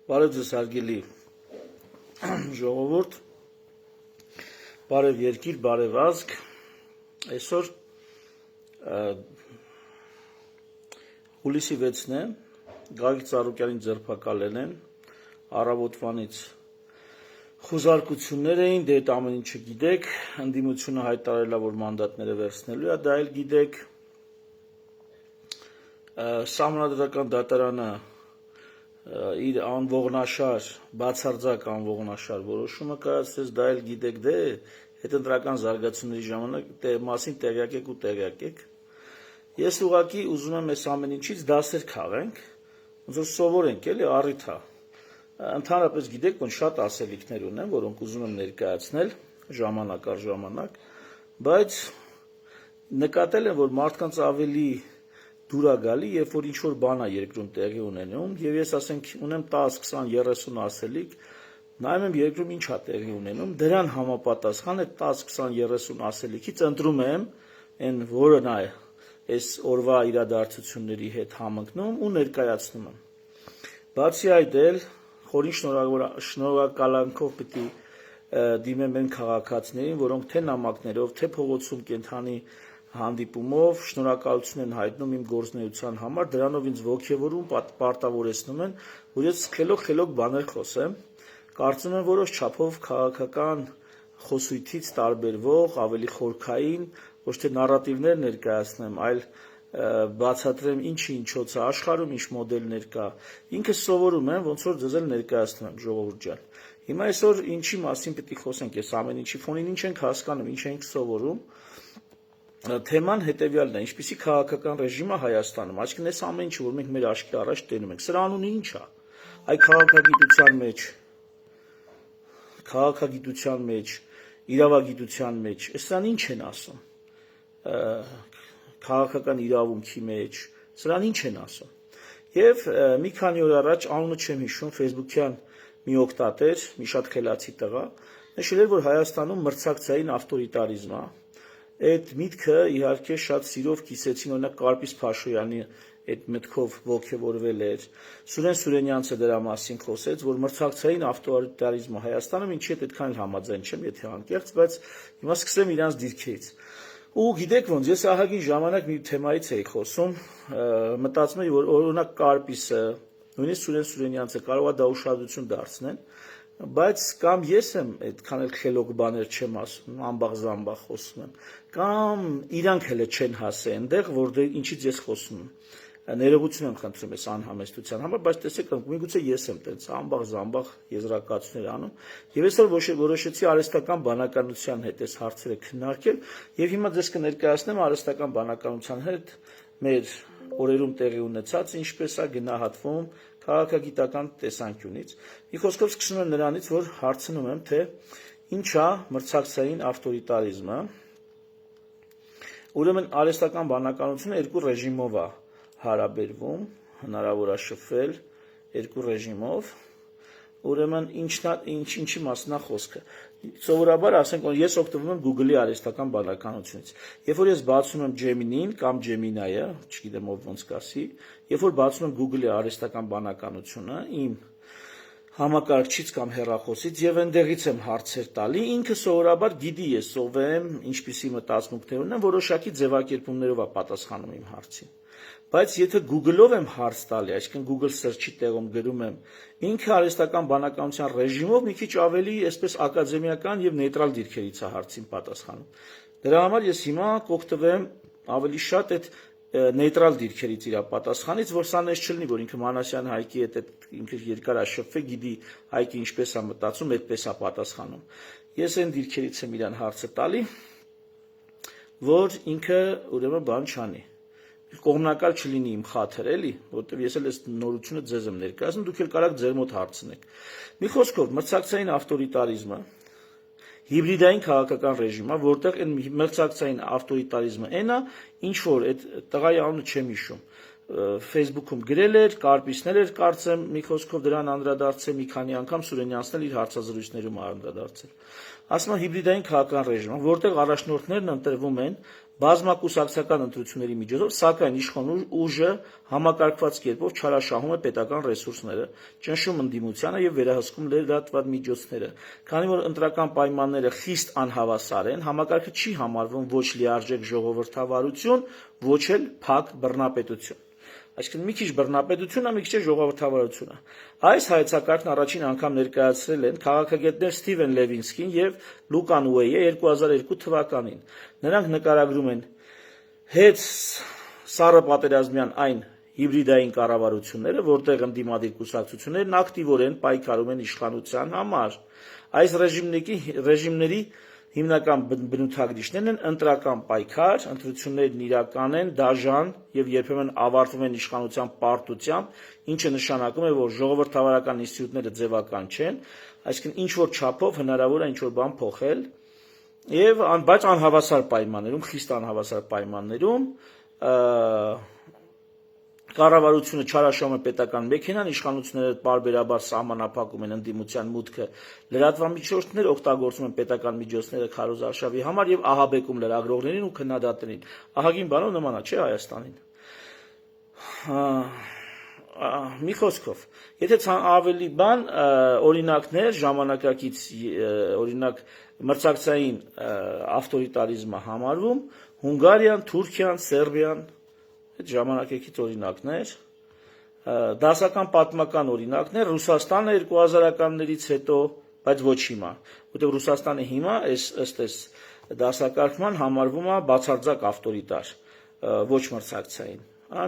Բարև ձեզ հարգելի ժողովուրդ, բարև երկիր, բարև ազգ, այսօր հուլիսի 6-ն է, Գագիկ Ծառուկյանին ձերբակալել են, առավոտվանից խուզարկություններ էին, դե այդ ամեն ինչը գիտեք, ընդդիմությունը հայտարարել է, որ մանդատները վերցնելու է, դա էլ գիտեք, Սահմանադրական դատարանը իր անողնաշար, բացարձակ անողնաշար որոշումը կայացրեց, դա էլ գիտեք, դե հետընտրական զարգացումների ժամանակ մասին տեղյակ եք ու տեղյակ եք։ Ես ուղղակի ուզում եմ այս ամեն ինչից դասեր քաղենք, ոնց որ սովորենք, էլի առիթ է։ Ընդհանրապես գիտեք, որ շատ ասելիքներ ունեմ, որոնք ուզում եմ ներկայացնել ժամանակ առ ժամանակ, բայց նկատել եմ, որ մարդկանց ավելի դուր է գալի, երբ որ ինչ-որ բան է երկրում տեղի ունենում, եւ ես ասենք ունեմ 10, 20, 30 ասելիք, նայում եմ երկրում ինչ է տեղի ունենում, դրան համապատասխան այդ 10, 20, 30 ասելիքից ընտրում եմ այն, որը նա այս օրվա իրադարձությունների հետ համընկնում ու ներկայացնում եմ։ Բացի այդ էլ խորին շնորհակալանքով պիտի դիմեմ այն քաղաքացիներին, որոնք թե նամակներով, թե փողոցում կենթանի հանդիպումով շնորհակալություն են հայտնում իմ գործունեության համար, դրանով ինձ ոգևորում, պարտավորեցնում են, որ ես խելոք բաներ խոսեմ, կարծում եմ որոշ չափով քաղաքական խոսույթից տարբերվող, ավելի խորքային, ոչ թե նարատիվներ ներկայացնեմ, այլ բացատրեմ ինչի ինչոց է աշխարհում, ինչ մոդելներ կա, ինքս սովորում եմ, ոնց որ ձեզ էլ ներկայացնում եմ, ժողովուրդ ջան։ Հիմա այսօր ինչի մասին պիտի խոսենք, այս ամեն ինչի ֆոնին ինչ ենք հասկանում, ինչ ենք սովորում, թեման հետևյալն է, ինչպիսի քաղաքական ռեժիմ է Հայաստանում, այսինքն այս ամեն ինչը, որ մենք մեր աչքի առաջ տենում ենք, սրա անունը ինչ է, այ քաղաքագիտության մեջ, իրավագիտության մեջ, սրան ինչ են ասում, քաղաքական իրավունքի մեջ, սրան ինչ են ասում, եւ մի քանի օր առաջ անունը չեմ հիշում, Facebook-յան մի օգտատեր, մի շատ խելացի տղա, նշել էր, որ Հայաստանում մրցակցային ավտորիտարիզմ է, այդ միտքը իհարկե շատ սիրով կիսեցին, օրինակ Կարպիս Փաշոյանի այդ մտքով ոգևորվել էր, Սուրեն Սուրենյանցը դրա մասին խոսեց, որ մրցակցային ավտորիտարիզմը Հայաստանում ինչի հետ այդքան էլ համաձայն չեմ, եթե անկեղծ, բայց հիմա սկսեմ իրանց դիրքերից։ Ու գիտեք ոնց, ես ահագին ժամանակ մի թեմայից էի խոսում, մտածում էի, որ օրինակ Կարպիսը, նույնիսկ Սուրեն Սուրենյանցը կարող է դա ուշադրություն դարձնեն, բայց կամ ես եմ այդքան էլ խելոք բաներ չեմ ասում, ամբաղ-զամբաղ խոսում եմ, կամ իրանք հələ չեն հասել այնտեղ, որտեղ ինչից ես խոսում եմ։ Ներողություն եմ խնդրում այս անհամեստության համար, բայց տեսեք, միգուցե ես եմ տենց ամբաղ-զամբաղ եզրակացություններ անում, եւ այսօր որոշեցի արհեստական բանականության հետ այս հարցերը քննարկել, եւ հիմա ձեզ կներկայացնեմ արհեստական բանականության հետ մեր օրերում տեղի ունեցած ինչպես է գնահատվում քաղաքագիտական տեսանկյունից։ Մի խոսքով սկսում եմ նրանից, որ հարցնում եմ, թե ինչ է մրցակցային ավտորիտարիզմը։ Ուրեմն արհեստական բանականությունը երկու ռեժիմով է հարաբերվում, հնարավոր է շփվել երկու ռեժիմով։ Ուրեմն ինչի մասն է խոսքը։ Սովորաբար ասենք, որ ես օգտվում եմ Google-ի արհեստական բանականությունից։ Երբ որ ես բացում եմ Gemini-ին կամ Gemini-ը, չգիտեմ ով ոնց կասի, երբ որ բացում եմ Google-ի արհեստական բանականությունը, իմ համակարգչից կամ հեռախոսից եւ այնտեղից եմ հարցեր տալի, ինքը սովորաբար գիտի ես ով եմ, ինչպիսի մտածմունքներ ունեմ, որոշակի ձևակերպումներով է պատասխանում իմ հարցին։ Բայց եթե Google-ով եմ հարց տալի, այսինքն Google search-ի տեղում գրում եմ, ինքը արհեստական բանականության ռեժիմով մի քիչ ավելի այսպես ակադեմիական եւ նեյտրալ դիրքերից է հարցին պատասխանում։ Դրա համար ես հիմա կօգտվեմ ավելի շատ այդ նեյտրալ դիրքերից իր պատասխանից, որ սա նես չլինի, որ ինքը Մանասյան Հայկի հետ ինքը երկար աշփվե, գիտի Հայկը ինչպես է մտածում, այդպես է պատասխանում։ Ես այն դիրքերից եմ իրան հարցը տալի, որ ինքը ուրեմն բան չանի։ Կողմնակալ չլինի իմ խաթր, էլի, որտեղ ես էլ այս նորությունը ձեզ եմ ներկայացնում, դուք էլ կարաք ձեր մոտ հարցնեք։ Մի խոսքով, մրցակցային ավտորիտարիզմը հիբրիդային քաղաքական ռեժիմ է, որտեղ այն մրցակցային ավտորիտարիզմը այն է, ինչ որ այդ տղայի անունը չեմ հիշում, Facebook-ում գրել էր, Կարպիսն էր կարծեմ, մի խոսքով դրան անդրադարձել, մի քանի անգամ Սուրենյանցն էլ իր հարցազրույցներում անդրադարձել։ Ասում եմ հիբրիդային քաղաքական ռեժիմ, որտեղ առաջնորդներն ընտրվում են բազմակուսակցական ընտրությունների միջոցով, սակայն իշխան ուժը համակարգված կերպով չարաշահում է պետական ռեսուրսները, ճնշում ընդդիմությանը եւ վերահսկում լրատված միջոցները։ Քանի որ ընտրական պայմանները խիստ անհավասար են, համակարգը չի համարվում ոչ լիարժեք ժողովրդավարություն, ոչ էլ փակ բռնապետություն։ Այսինքն մի քիչ բռնապետություն է, մի քիչ ժողովրդավարություն է։ Այս հայեցակարգն առաջին անգամ ներկայացրել են քաղաքագետներ Սթիվեն Լևինսկին եւ Լուկան Ուեյը 2002 թվականին։ Նրանք նկարագրում են հետ սառը պատերազմյան այն հիբրիդային կառավարությունները, որտեղ ընդդիմադիր կուսակցություններն ակտիվորեն պայքարում են իշխանության համար։ Այս ռեժիմների հիմնական բնութագրիչներն են ընտրական պայքար, ընտրություններն իրական են, դաժան եւ երբեմն ավարտվում են իշխանության պարտությամբ, ինչը նշանակում է, որ ժողովրդավարական ինստիտուտները ձևական չեն, այսինքն ինչ որ չափով հնարավոր է ինչ որ բան փոխել եւ բայց անհավասար պայմաններում, խիստ անհավասար պայմաններում կառավարությունը չարաշահում է պետական մեքենան, իշխանությունները պարբերաբար սահմանափակում են ընդդիմության մուտքը լրատվամիջոցներ, օգտագործում են պետական միջոցները քարոզարշավի համար եւ ահաբեկում լրագրողներին ու քննադատներին։ Ահագին բանով նման է, չէ՞ Հայաստանին։ Մի խոսքով, եթե ավելի բան օրինակներ ժամանակակից օրինակ մրցակցային ավտորիտարիզմը համարվում, Հունգարիան, Թուրքիան, Սերբիան այդ ժամանակակից օրինակներ, դասական պատմական օրինակներ, Ռուսաստանը 2000-ականներից հետո, բայց ոչ հիմա, որտեղ Ռուսաստանը հիմա ըստ այս դասակարգման համարվում է բացարձակ ավտորիտար, ոչ մրցակցային։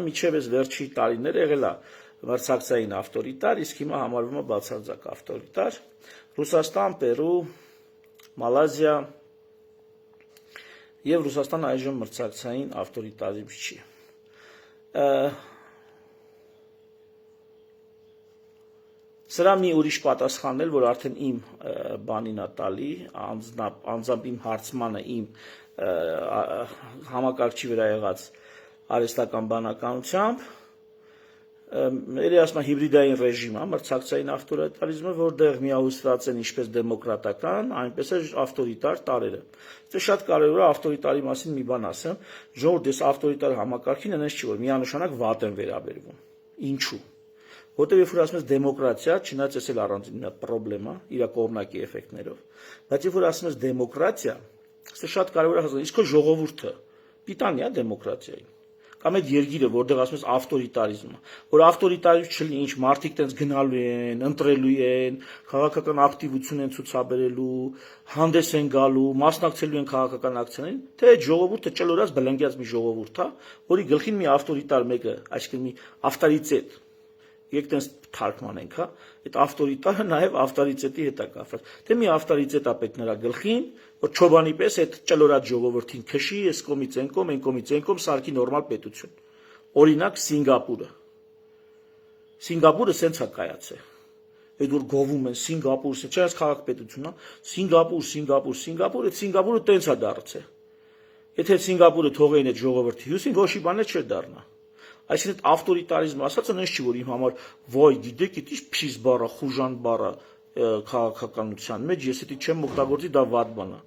Մինչև այս վերջի տարիները եղել է մրցակցային ավտորիտար, իսկ հիմա համարվում է բացարձակ ավտորիտար։ Ռուսաստան, Պերու, Մալազիա եւ Ռուսաստանը այժմ մրցակցային ավտորիտարիզմ չի։ Սրա մի ուրիշ պատասխանն էլ, որ արդեն իմ բանին է տալի, անձամբ իմ հարցմանը, իմ համակարգչի վրա եղած արհեստական բանականությամբ, ասում հիբրիդային ռեժիմ է, մրցակցային ավտորիտարիզմը, որտեղ միահուսված են ինչպես դեմոկրատական, այնպես էլ ավտորիտար տարրերը։ Դա շատ կարևոր է ավտորիտարի մասին մի բան ասեմ, ժողովուրդ այս ավտորիտար համակարգին այնպես չի, որ միանշանակ վատ են վերաբերվում։ Ինչու՞։ Որտեղ երբ որ ասում ես դեմոկրատիա, չնայած էս էլ առանձին մի պրոբլեմ է, իր կողմնակի էֆեկտներով, բայց երբ որ ասում ես դեմոկրատիա, դա շատ կարևոր է հասկանալ, իսկ քո ժողովուրդը պիտանի է դեմոկրատիային։ Կամ այդ երկիրը, որտեղ ասում ես ավտորիտարիզմը, որ ավտորիտարիզմ չլինի, ինչ մարդիկ տենց գնալու են, ընտրելու են, քաղաքական ակտիվություն են ցուցաբերելու, հանդես են գալու, մասնակցելու են քաղաքական ակցիաներին, թե այդ ժողովուրդը ճլորած բլնգյաց մի ժողովուրդ է, որի գլխին մի ավտորիտար մեկը, այսինքն մի ավտորիտետ Եկեք տենց թարգմանենք, հա, այդ ավտորիտարը նաև ավտորիտետի հետ է կապված։ Թե մի ավտորիտետ է պետք նրա գլխին, որ չոբանի պես այդ ճլորած ժողովրդին քշի, այս կողմից այն կողմ, այն կողմից այն կողմ սարքի նորմալ պետություն։ Օրինակ Սինգապուրը։ Սինգապուրը սենց է կայացել։ Այդ որ գովում են Սինգապուր, չէ՞ այս քաղաքապետությունն է, Սինգապուր, այդ Սինգապուրը տենց է դարձել։ Եթե Սինգապուրը թողեին այդ ժողովրդի հյուսին, ոչ մի բան չէր դառնա։ Այսինքն ավտորիտարիզմը ասած այնպես չի, որ իմ համար վայ, գիտեք, դա ինչ փիս բառը, խուժան բառը քաղաքականության մեջ, ես դա չեմ օգտագործի, դա վատ բան է։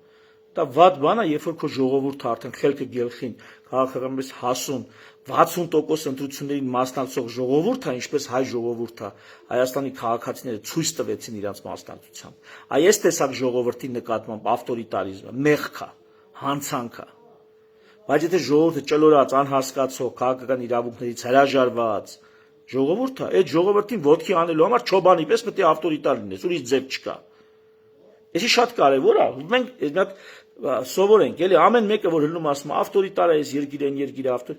Դա վատ բան է, երբ որ քո ժողովուրդը արդեն խելքը գելխին քաղաքականից հասուն 60% ընտրություններին մասնակցող ժողովուրդ է, ինչպես հայ ժողովուրդը, Հայաստանի քաղաքացիները ցույց տվեցին իրենց մասնակցությամբ։ Այս տեսակ ժողովրդի նկատմամբ ավտորիտարիզմը մեղք է, հանցանք է։ Բայց եթե ժողովուրդը ճլորած, անհասկացող, քաղաքական իրավունքներից հրաժարված ժողովուրդը, այդ ժողովրդին ոտքի անելու համար չոբանի պես պետք է ավտորիտար լինես, ուրիշ ձև չկա։ Էսի շատ կարևոր է, մենք այդ սովորենք, էլի ամեն մեկը որ հլնում ասում ավտորիտար է, այս երկիրը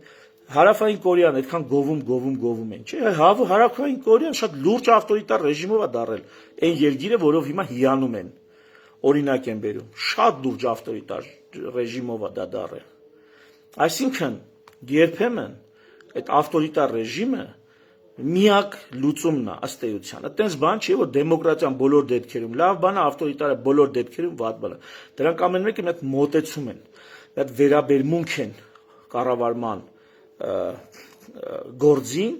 Հարավային Կորեան այդքան գովում են, չէ՞։ Հարավային Կորեան շատ լուրջ ավտորիտար ռեժիմով է դարել, այն երկիրը, որով հիմա հիանում են, օրինակ են բերում, շատ լուրջ ավտորիտար ռեժիմով է դա դարել։ Այսինքն երբեմն այդ ավտորիտար ռեժիմը միակ լուծումն է ըստ էության։ Այդտենց բան չի, որ դեմոկրատիան բոլոր դեպքերում լավ բան է, ավտորիտարը բոլոր դեպքերում վատ բան է։ Դրանք ամեն մեկը մի հատ մոտեցում են, մի հատ վերաբերմունք են կառավարման գործին,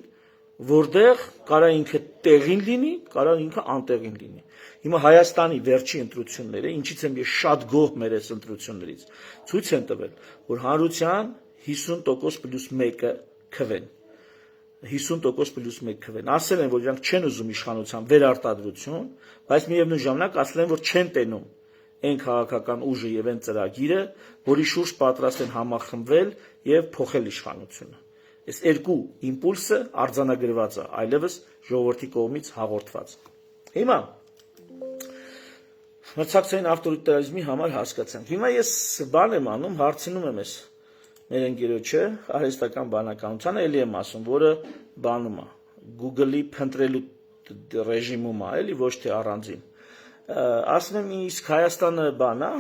որտեղ կարա ինքը տեղին լինի, կարա ինքը անտեղին լինի։ Հիմա Հայաստանի վերջի ընտրությունները, ինչից եմ ես շատ գոհ մեր այս ընտրություններից, ցույց են տվել, որ հանրության 50% պլյուս 1-ը քվեն։ 50% պլյուս 1 քվեն։ Ասել են, որ իրանք չեն ուզում իշխանության վերարտադրություն, բայց միևնույն ժամանակ ասել են, որ չեն տենում այն քաղաքական ուժը եւ այն ծրագիրը, որի շուրջ պատրաստ են համախմբվել եւ փոխել իշխանությունը։ Այս երկու իմպուլսը արձանագրված է այլևս ժողովրդի կողմից հաղորդված։ Հիմա մրցակցային ավտորիտարիզմի համար հասկացանք։ Հիմա ես բան եմ անում, հարցնում եմ ես մեր ընկերոջը արհեստական բանականությանը, էլի եմ ասում, որը բանում է, Google-ի փնտրելու ռեժիմում է, էլի ոչ թե առանձին։ Ասում եմ, իսկ Հայաստանը բան է,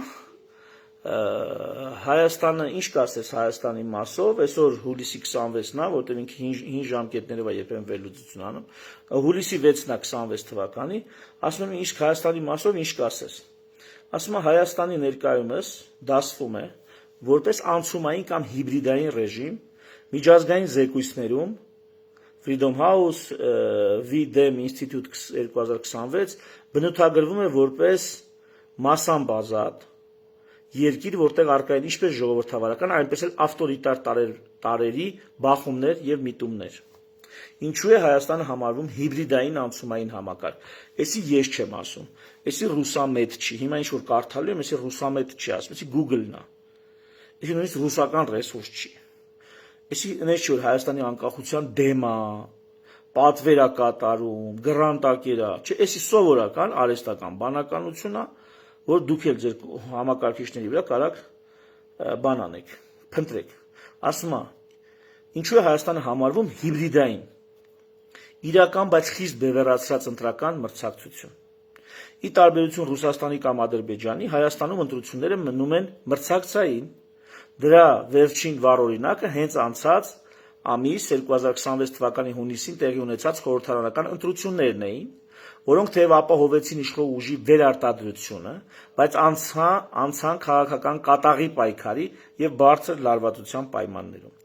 Հայաստանը ինչ կասես Հայաստանի մասով, այսօր հուլիսի 26-ն է, որտեղ ինքը 5 ժամկետներով է երբեմն վերլուծություն անում, հուլիսի 6-ն է 26 թվականի, ասում եմ, իսկ Հայաստանի մասով ինչ կասես։ Ասում եմ, Հայաստանի ներկայումս դասվում է որպես անցումային կամ հիբրիդային ռեժիմ միջազգային զեկույցներում Freedom House, VDEM Institute 2026 բնութագրվում է որպես մասամբ ազատ երկիր, որտեղ առկա են ինչպես ժողովրդավարական, այնպես էլ ավտորիտար տարրերի բախումներ եւ միտումներ։ Ինչու է Հայաստանը համարվում հիբրիդային անցումային համակարգ։ Էսի ես չեմ ասում, էսի ռուսամետ չի։ Հիմա ինչ որ կարդալու եմ, էսի ռուսամետ չի ասում, էսի Google-ն է։ Էսի նույնիսկ ռուսական ռեսուրս չի։ Էսի նես չի որ Հայաստանի անկախության դեմ է, պատվեր է կատարում, գրանտակեր է, չէ, էսի սովորական արհեստական բանականություն է, որ դուք էլ ձեր համակարգիչների վրա կարաք բան անեք, փնտրեք։ Ասում է, ինչու է Հայաստանը համարվում հիբրիդային, իրական, բայց խիստ բևեռացրած ընտրական մրցակցություն։ Ի տարբերություն Ռուսաստանի կամ Ադրբեջանի, Հայաստանում ընտրությունները մնում են մրցակցային։ Դրա վերջին վառօրինակը հենց անցած ամիս 2026 թվականի հունիսին տեղի ունեցած խորհրդարանական ընտրություններն էին, որոնք թեև ապահովեցին իշխող ուժի վերարտադրությունը, բայց անցան քաղաքական կատաղի պայքարի եւ բարձր լարվածության պայմաններում։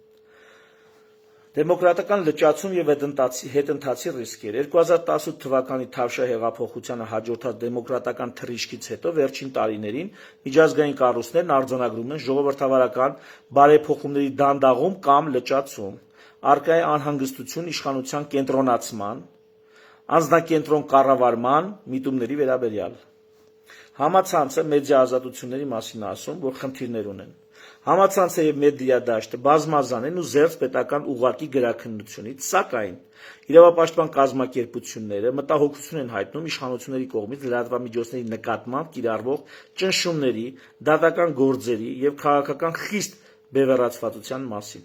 Դեմոկրատական լճացում եւ հետընթացի ռիսկեր 2018 թվականի Թավշյա հեղափոխությանը հաջորդած դեմոկրատական թռիչքից հետո վերջին տարիներին միջազգային կառույցներն արձանագրում են ժողովրդավարական բարեփոխումների դանդաղում կամ լճացում, առկա է անհանգստություն իշխանության կենտրոնացման, անձնակենտրոն կառավարման միտումների վերաբերյալ։ Համացանցը մեդիա ազատությունների մասին ասում, որ խնդիրներ ունեն։ Համացանցը եւ մեդիա դաշտը բազմազան են ու զերծ պետական ուղղակի գրաքննությունից, սակայն իրավապաշտպան կազմակերպությունները մտահոգություն են հայտնում իշխանությունների կողմից լրատվամիջոցների նկատմամբ կիրառվող ճնշումների, դատական գործերի եւ քաղաքական խիստ բևեռացվածության մասին։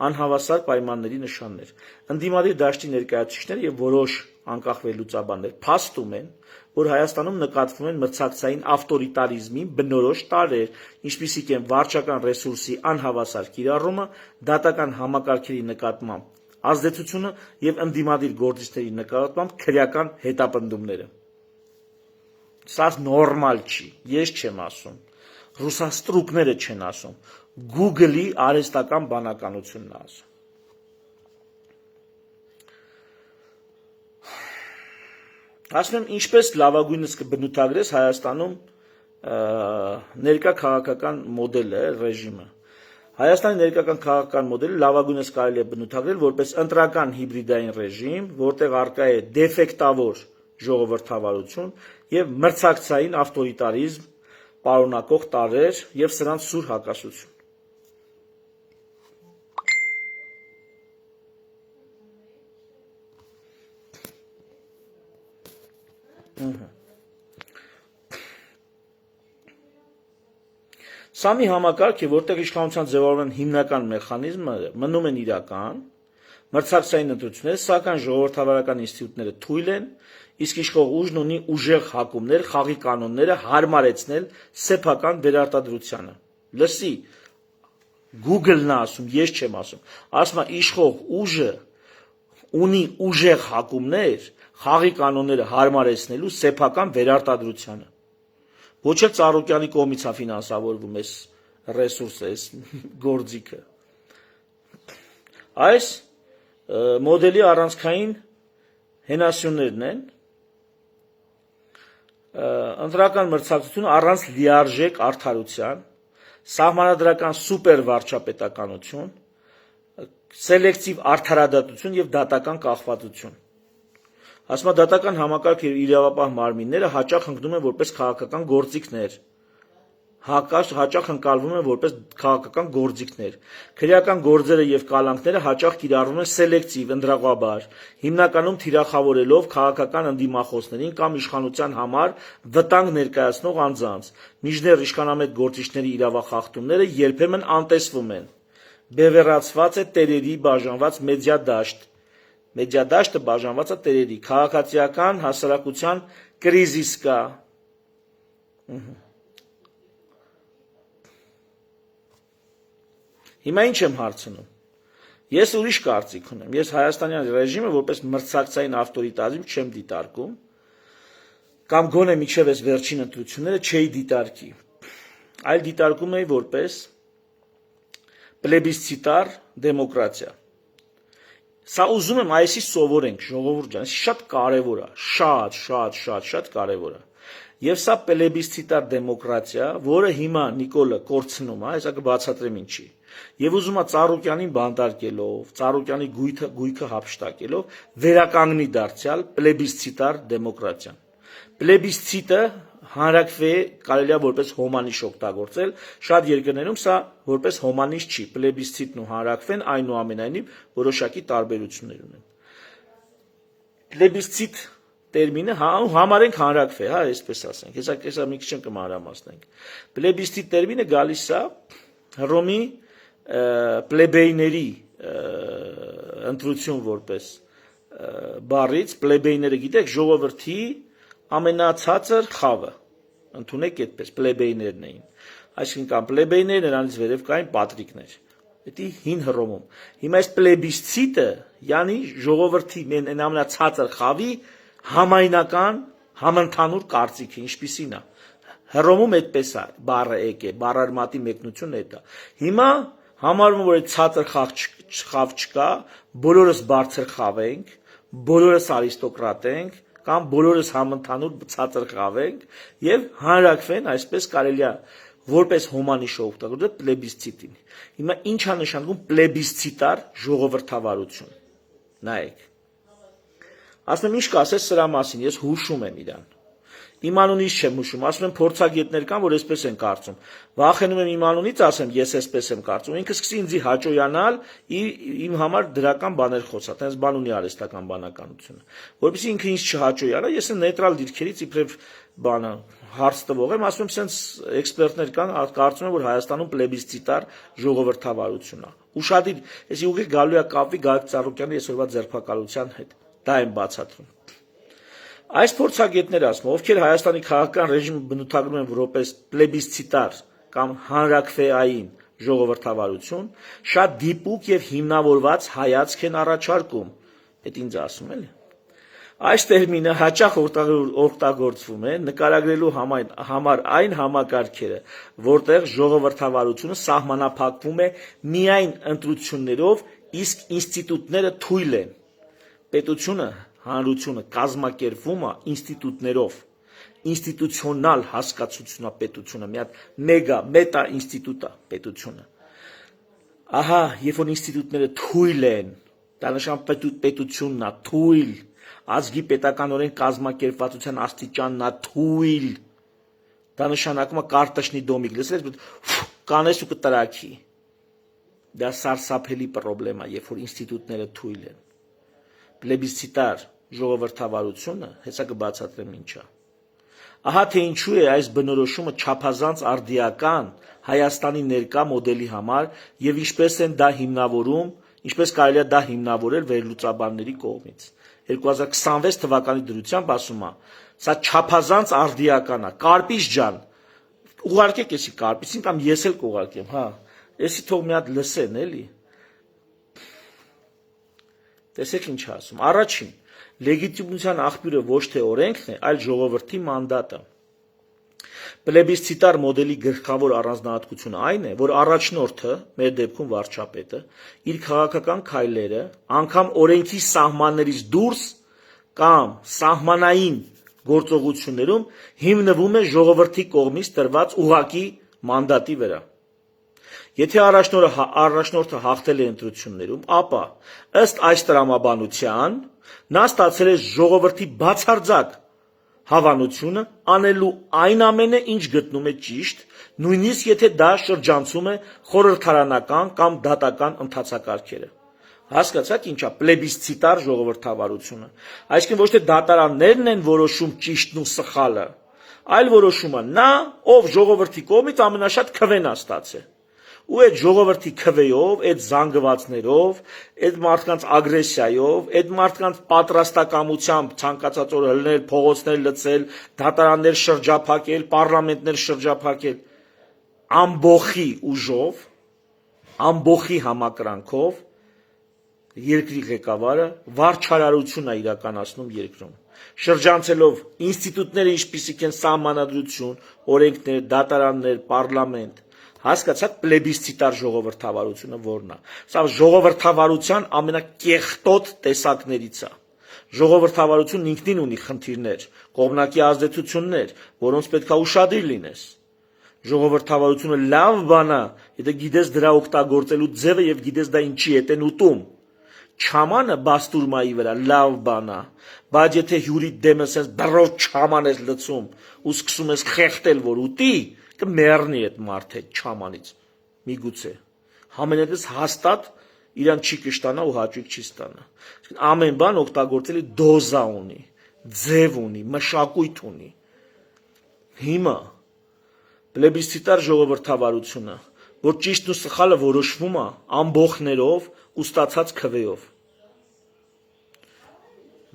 Անհավասար պայմանների նշաններ։ Ընդդիմադիր դաշտի ներկայացուցիչները եւ որոշ անկախ վերլուծաբաններ փաստում են, որ Հայաստանում նկատվում են մրցակցային ավտորիտարիզմի բնորոշ տարրեր, ինչպիսիք են վարչական ռեսուրսի անհավասար կիրառումը, դատական համակարգերի նկատմամբ ազդեցությունը եւ ընդդիմադիր գործիչների նկատմամբ քրեական հետապնդումները։ Սա նորմալ չի, ես չեմ ասում, ռուսաստրուկները չեն ասում, Google-ի արհեստական բանականությունն է ասում։ Ասում եմ, ինչպես լավագույնս կբնութագրես Հայաստանում ներկա քաղաքական մոդելը, ռեժիմը։ Հայաստանի ներկայական քաղաքական մոդելը լավագույնս կարելի է բնութագրել որպես ընտրական հիբրիդային ռեժիմ, որտեղ առկա է դեֆեկտավոր ժողովրդավարություն եւ մրցակցային ավտորիտարիզմ պարունակող տարրեր եւ սրանց սուր հակասություն։ Սա մի համակարգ է, որտեղ իշխանության ձևավորման հիմնական մեխանիզմները մնում են իրական, մրցակցային ընտրություններ, սակայն ժողովրդավարական ինստիտուտները թույլ են, իսկ իշխող ուժն ունի ուժեղ հակումներ, խաղի կանոնները հարմարեցնել սեփական վերարտադրությանը։ Լսի, Google-ն է ասում, ես չեմ ասում։ Ասում է իշխող ուժը ունի ուժեղ հակումներ, խաղի կանոնները հարմարեցնելու սեփական վերարտադրությանը։ Ոչ էլ Ծառուկյանի կողմից է ֆինանսավորվում այս ռեսուրսը, այս գործիքը։ Այս մոդելի առանցքային հենասյուններն են, ընտրական մրցակցություն առանց լիարժեք արդարության, սահմանադրական սուպեր վարչապետականություն, սելեկտիվ արդարադատություն եւ դատական կախվածություն։ Ասում դատական համակարգ եւ իրավապահ մարմինները հաճախ ընկնում են որպես քաղաքական գործիքներ, հաճախ ընկալվում են որպես քաղաքական գործիքներ։ Քրեական գործերը եւ կալանքները հաճախ կիրառվում են սելեկտիվ, ընդրաղաբար, հիմնականում թիրախավորելով քաղաքական ընդդիմախոսներին կամ իշխանության համար վտանգ ներկայացնող անձանց։ Միջներ իշխանամետ գործիչների իրավախախտումները երբեմն անտեսվում են։ Բևեռացված է տերերի բաժանված մեդիադաշտ։ Մեդիադաշտը բաժանված է տերերի, քաղաքացիական հասարակության կրիզիս կա։ Հիմա ինչ եմ հարցնում։ Ես ուրիշ կարծիք ունեմ։ Ես հայաստանյան ռեժիմը որպես մրցակցային ավտորիտարիզմ չեմ դիտարկում, կամ գոնե մինչև այս վերջին ընտրությունները չէի դիտարկի, այլ դիտարկում էի որպես պլեբիսցիտար դեմոկրատիա։ Սա ուզում եմ այսի սովորենք, ժողովուրդ ջան, շատ կարևոր է, շատ կարևոր է։ Եվ սա պլեբիսցիտար դեմոկրատիա, որը հիմա Նիկոլը կորցնում է, հեսա կբացատրեմ ինչի։ Եվ ուզում է Ծառուկյանին բանտարկելով, Ծառուկյանի գույքը հափշտակելով, վերականգնի դարձյալ պլեբիսցիտար դեմոկրատիան։ Պլեբիսցիտը հանրակրվե կարելի է որպես հոմանիշ օգտագործել, շատ երկրներում սա որպես հոմանիշ չի, պլեբիսցիտն ու հանրակրվեն այնուամենայնիվ որոշակի տարբերություններ ունեն։ Պլեբիսցիտ տերմինը համարենք հանրակրվե, հա, այսպես ասենք, հեսա մի քիչ կմանրամասնենք։ Պլեբիսցիտ տերմինը գալիս է Հռոմի պլեբեյների ընտրություն որպես բառից, պլեբեյները գիտեք, ժողովրդի ամենացածր խավը, ընդունեք այդպես, պլեբեյներն էին, այսինքն կան պլեբեյներ, նրանից վերև կային պատրիկներ, դա հին Հռոմում։ Հիմա այս պլեբիսցիտը, յանի ժողովրդի ամենացածր խավի համայնական, համընդհանուր կարծիքը, ինչպիսին է։ Հռոմում այդպես է բառը եկե, բառարմատի մեկնությունը այդ է։ Հիմա համարվում որ այդ ցածր խավ չկա, բոլորս բարձր խավ ենք, բոլորս արիստոկրատ ենք, կամ բոլորս համընդհանուր ցածր խավ ենք եւ հանրակրվեն, այսպես կարելի է որպես հոմանիշ օգտագործել պլեբիսցիտին։ Հիմա ինչ է նշանակում պլեբիսցիտար ժողովրդավարություն։ Նայեք։ Ասում եմ ինչ կասես սրա մասին, ես հուշում եմ իրան։ Իմ անունից չեմ հուշում, ասում եմ փորձագետներ կան, որ այսպես են կարծում։ Վախենում եմ իմ անունից ասեմ, ես այսպես եմ կարծում։ Ինքը սկսի ինձ հաճոյանալ, իմ համար դրական բաներ խոսա, տենց բան ունի արհեստական բանականությունը։ Որովհետեւ ինքը ինձ չհաճոյանա, ես նեյտրալ դիրքերից իբրև բանը հարց տվող եմ, ասում եմ, սենց էքսպերտներ կան, կարծում են, որ Հայաստանում պլեբիսցիտար ժողովրդավարություն է։ Ուշադիր, ես ուղիղ գալու է կապի Գագիկ Ծառուկյանի այսօրվա ձերբակալության հետ։ Դա եմ բացատրում։ Այս փորձագետները ասում, ովքեր Հայաստանի քաղաքական ռեժիմը բնութագրում են որպես պլեբիսցիտար կամ հանրակրվեային ժողովրդավարություն, շատ դիպուկ եւ հիմնավորված հայացք են առաջարկում։ Այդ ինձ ասում էլի։ Այս տերմինը հաճախ օգտագործվում է նկարագրելու համար այն համակարգերը, որտեղ ժողովրդավարությունը սահմանափակվում է միայն ընտրություններով, իսկ ինստիտուտները թույլ են։ Պետությունը, հանրությունը կազմակերպվում է ինստիտուտներով, ինստիտուցիոնալ հասկացություն է պետությունը, մի հատ մեգա ինստիտուտ է պետությունը։ Ահա, երբ որ ինստիտուտները թույլ են, դա նշանակում պետությունն է թույլ, ազգի պետականորեն կազմակերպվածության աստիճանն է թույլ, դա նշանակում է կարտաշնի դոմիկ, լսել ես, կանես ու կտրակի։ Դա սարսափելի պրոբլեմ է, երբ որ ինստիտուտները թույլ են։ Պլեբիսցիտար ժողովրդավարությունը, հեսա կբացատրեմ ինչ է։ Ահա թե ինչու է այս բնորոշումը չափազանց արդիական Հայաստանի ներկա մոդելի համար եւ ինչպես են դա հիմնավորում, ինչպես կարելի է դա հիմնավորել վերլուծաբանների կողմից։ 2026 թվականի դրությամբ ասում է, սա չափազանց արդիական է, Կարպիչ ջան, ուղարկեք էսի Կարպիցին կամ ես էլ կուղարկեմ, հա, էսի թող մի հատ լսեն, էլի։ Տեսեք ինչ ասում, առաջին, լեգիտիմության աղբյուրը ոչ թե օրենքն է, այլ ժողովրդի մանդատը։ Պլեբիսցիտար մոդելի գլխավոր առանձնահատկությունը այն է, որ առաջնորդը, մեր դեպքում վարչապետը, իր քաղաքական քայլերը անգամ օրենքի սահմաններից դուրս կամ սահմանային գործողություններում հիմնվում է ժողովրդի կողմից տրված ուղղակի մանդատի վրա։ Եթե առաջնորդը հաղթել է ընտրություններում, ապա ըստ այս տրամաբանության նա ստացել է ժողովրդի բացարձակ հավանությունը անելու այն ամենը, ինչ գտնում է ճիշտ, նույնիսկ եթե դա շրջանցում է խորհրդարանական կամ դատական ընթացակարգերը։ Հասկացաք ինչա պլեբիսցիտար ժողովրդավարությունը։ Այսինքն ոչ թե դատարաններն են որոշում ճիշտն ու սխալը, այլ որոշումը նա, ով ժողովրդի կողմից ամենաշատ քվեն է ստացել։ Ու այդ ժողովրդի քվեով, այդ զանգվածներով, այդ մարդկանց ագրեսիայով, այդ մարդկանց պատրաստակամությամբ ցանկացած օր հլնել, փողոցներ լցել, դատարաններ շրջափակել, պարլամենտներ շրջափակել, ամբողի ուժով, ամբողի համակրանքով երկրի ղեկավարը վարչարարություն է իրականացնում երկրում, շրջանցելով ինստիտուտները, ինչպիսիք են սահմանադրություն, օրենքներ, դատարաններ, պարլամենտ։ Հասկացաք պլեբիսցիտար ժողովրդավարությունը որն է։ Սա ժողովրդավարության ամենակեղտոտ տեսակներից է։ Ժողովրդավարությունն ինքնին ունի խնդիրներ, կողմնակի ազդեցություններ, որոնց պետք է ուշադիր լինես։ Ժողովրդավարությունը լավ բան է, եթե գիտես դրա օգտագործելու ձևը եւ գիտես դա ինչի հետ են ուտում։ Չամանը բաստուրմայի վրա լավ բան է, բայց եթե հյուրի դեմը sense բռով չաման ես լցում ու սկսում ես խեղտել, որ ուտի, կմեռնի այդ մարդը չամանից, միգուցե, համենայնպես հաստատ իրան չի կշտանա ու հաճույք չի ստանա։ Ամեն բան օգտագործելի դոզա ունի, ձև ունի, մշակույթ ունի։ Հիմա պլեբիսցիտար ժողովրդավարությունը, որ ճիշտն ու սխալը որոշվում է ամբողներով ու ստացած քվեով։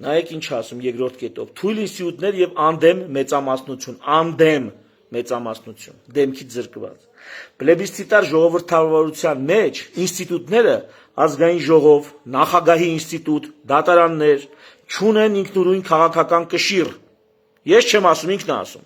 Նայեք ինչ ասում երկրորդ կետով, թույլ ինստիտուտներ եւ անդեմ մեծամասնություն, դեմքից զրկված։ Պլեբիսցիտար ժողովրդավարության մեջ ինստիտուտները ազգային ժողով, նախագահի ինստիտուտ, դատարաններ չունեն ինքնուրույն քաղաքական կշիռ։ Ես չեմ ասում, ինքն է ասում։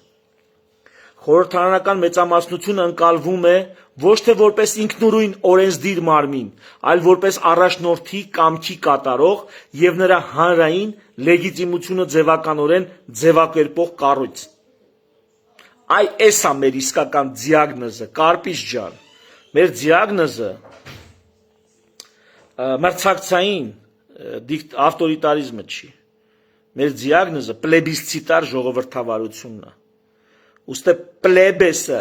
Խորհրդարանական մեծամասնությունը ընկալվում է ոչ թե որպես ինքնուրույն օրենսդիր մարմին, այլ որպես առաջնորդի կամքի կատարող եւ նրա հանրային լեգիտիմությունը ձևականորեն ձևակերպող կառույց։ Այս է մեր իսկական դիագնոզը, Կարպիչ ջան։ Մեր դիագնոզը մրցակցային ավտորիտարիզմը չի։ Մեր դիագնոզը պլեբիսցիտար ժողովրդավարությունն է։ Ուստի պլեբեսը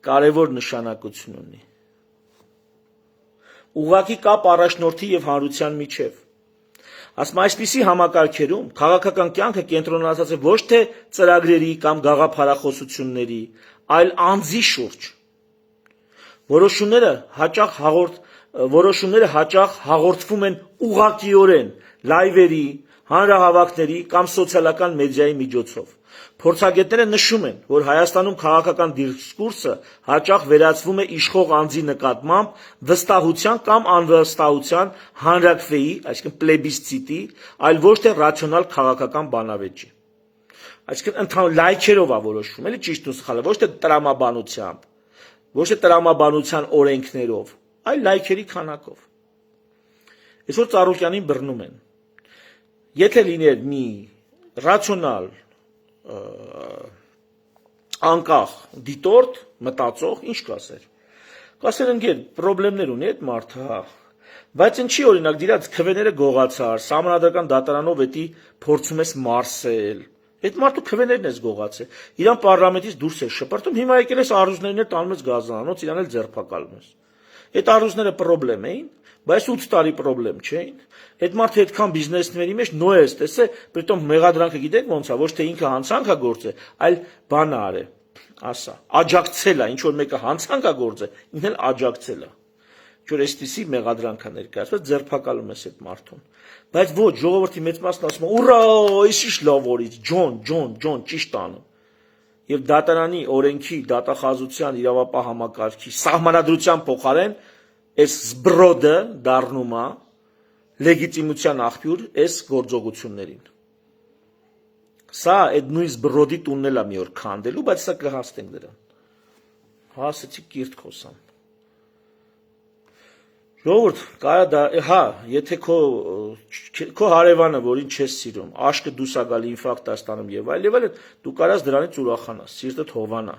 կարևոր նշանակություն ունի։ Ուղղակի կապ առաջնորդի եւ հանրության միջև։ Ասում այսպիսի համակարգերում քաղաքական կյանքը կենտրոնացած է ոչ թե ծրագրերի կամ գաղափարախոսությունների, այլ անձի շուրջ։ Որոշումները հաճախ հաղորդվում են ուղղակիորեն լայվերի, հանրահավաքների կամ սոցիալական մեդիայի միջոցով։ Փորձագետները նշում են, որ Հայաստանում քաղաքական դիսկուրսը հաճախ վերածվում է իշխող անձի նկատմամբ վստահության կամ անվստահության հանրաքվեի, այսինքն պլեբիսցիտի, այլ ոչ թե ռացիոնալ քաղաքական բանավեճի։ Այսինքն ընդհանուր լայքերով է որոշվում, էլի ճիշտ ու սխալը, ոչ թե տրամաբանությամբ, ոչ թե տրամաբանության օրենքներով, այլ լայքերի քանակով։ Այսօր Ծառուկյանին բռնում են։ Եթե լիներ մի ռացիոնալ անկախ դիտորդ մտածող, ինչ կասեր։ Կասեր ընկեր, խնդիրներ ունի այդ մարդը, հա։ Բայց ինչի օրինակ դրանց քվեները գողացար, սահմանադրական դատարանով էդի փորձում ես մարսել։ Այդ մարդու քվեներն ես գողացել։ Իրան պարլամենտից դուրս է շպրտում, հիմա եկել ես առյուծներն տանում ես գազանանոց, իրան էլ ձերբակալում ես։ Այդ առյուծները խնդրեմ էին, բայց 8 տարի խնդրեմ չէին։ Այդ մարդը այդքան բիզնեսների մեջ նո է տեսե, պրիտոմ մեղադրանքը գիտեք ոնց է, ոչ թե ինքը հանցանք է գործել, այլ բան արել, ասա, աջակցել է, ինչ որ մեկը հանցանք է գործել, ինքն էլ աջակցել է։ Որ այսպիսի մեղադրանք է ներկայացված, ձերբակալում ես այդ մարդուն։ Բայց ոչ, ժողովրդի մեծ մասն ասում է, ուրա, այս ինչ լավ օրից, Ջոն, ճիշտ անում։ Եվ դատարանի օրենքի, դատախազության, իրավապահ համակարգի սահմանադրության փոխարեն այս զբրոդը դառնում է լեգիտիմության աղբյուր այս գործողություններին։ Սա այդ նույն բրոդի տունն էլ է մի օր քանդելու, բայց սա կհասնենք դրան։ Հասեցի կիրթ խոսամ։ Ժողովուրդ, կարա դա, հա, եթե քո հարևանը, որին չես սիրում, աշկը դուրս է գալի ինֆարկտ է ստանում եւ այլն, դու կարաս դրանից ուրախանաս, սիրտդ հովանա։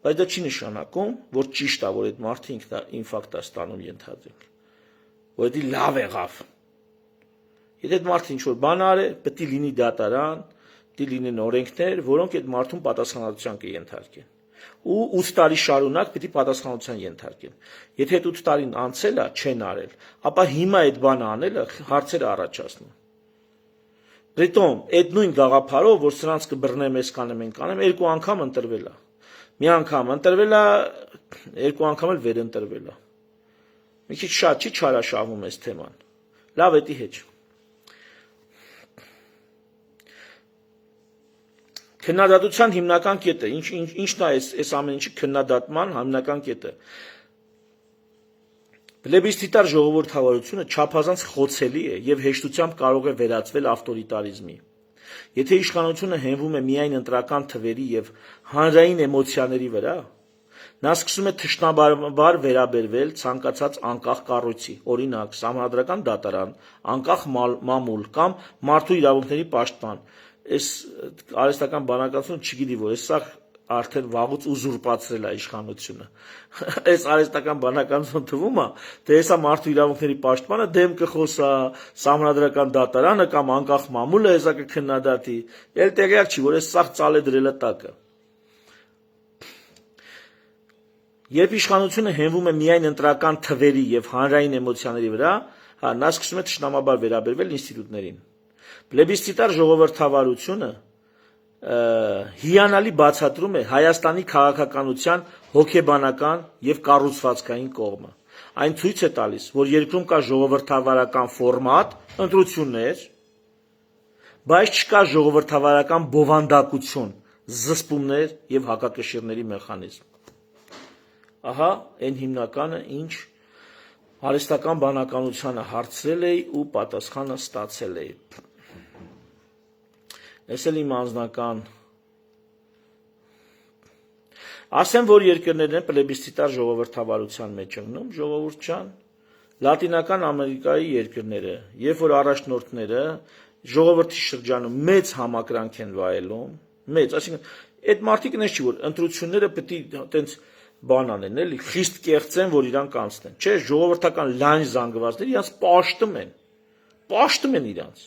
Բայց դա չի նշանակում, որ ճիշտ է, որ այդ մարդը ինֆարկտ է ստանում ենթադրենք։ Որ դա լավ եղավ։ Եթե այդ մարդը ինչ-որ բան արի, պետք է լինի դատարան, պետք է լինեն օրենքներ, որոնք այդ մարդուն պատասխանատվության կենթարկեն։ Ու 8 տարի շարունակ պետք է պատասխանատվության ենթարկեն։ Եթե այդ 8 տարին անցել է, չեն արել, ապա հիմա այդ բանը անելը հարցեր առաջացնում։ Դիտում, այդ նույն գաղափարով, որ սրանց կբռնեմ, ես կանեմ, են կանեմ, 2 անգամ ընտրվել է։ Մի անգամ ընտրվել է, 2 անգամ էլ վերընտրվել է։ Մի քիչ շատ չի չարաշահում այս թեման։ Լավ, էդի հետ։ Քննադատության հիմնական կետը, ինչն է այս ամեն ինչի քննադատման հիմնական կետը։ Պլեբիսցիտար ժողովրդավարությունը չափազանց խոցելի է եւ հեշտությամբ կարող է վերածվել ավտորիտարիզմի։ Եթե իշխանությունը հենվում է միայն ընտրական թվերի եւ հանրային էմոցիաների վրա, նա սկսում է թշնամաբար վերաբերվել ցանկացած անկախ կառույցի, օրինակ, սահմանադրական դատարան, անկախ մամուլ կամ մարդու իրավունքների պաշտպան։ Այս արհեստական բանականությունը չգիտի, որ սա արդեն վաղուց ուզուրպացրել է իշխանությունը։ Այս արհեստական բանականությունը թվում է, թե հեսա մարդու իրավունքների պաշտպանը դեմ կխոսա, սահմանադրական դատարանը կամ անկախ մամուլը հեսա կքննադատի։ Էլ տեղյակ չի, որ այս սաղ ծալե դրել է տակը։ Երբ իշխանությունը հենվում է միայն ընտրական թվերի եւ հանրային էմոցիաների վրա, նա սկսում է թշնամաբար վերաբերվել ինստիտուտներին։ Պլեբիսցիտար ժողովրդավարությունը հիանալի բացատրում է Հայաստանի քաղաքականության հոգեբանական եւ կառուցվածքային կողմը։ Այն ցույց է տալիս, որ երկրում կա ժողովրդավարական ֆորմատ, ընտրություններ, բայց չկա ժողովրդավարական բովանդակություն, զսպումներ եւ հակակշիռների մեխանիզմ։ Ահա այն հիմնականը, ինչ արհեստական բանականությանը հարցրել էի ու պատասխանը ստացել էի։ Այս էլ իմ անձնական ասեմ, որ երկրներն են պլեբիսցիտար ժողովրդավարության մեջ ընկնում, ժողովուրդ ջան, Լատինական Ամերիկայի երկրները, երբ որ առաջնորդները ժողովրդի շրջանում մեծ համակրանք են վայելում, մեծ, այսինքն այդ մարդիկն էս չի, որ ընտրությունները պետք է տենց բան անեն, էլի խիստ կեղծեն, որ իրանք անցնեն։ Չէ, ժողովրդական լայն զանգվածները իրանց պաշտում են իրանց։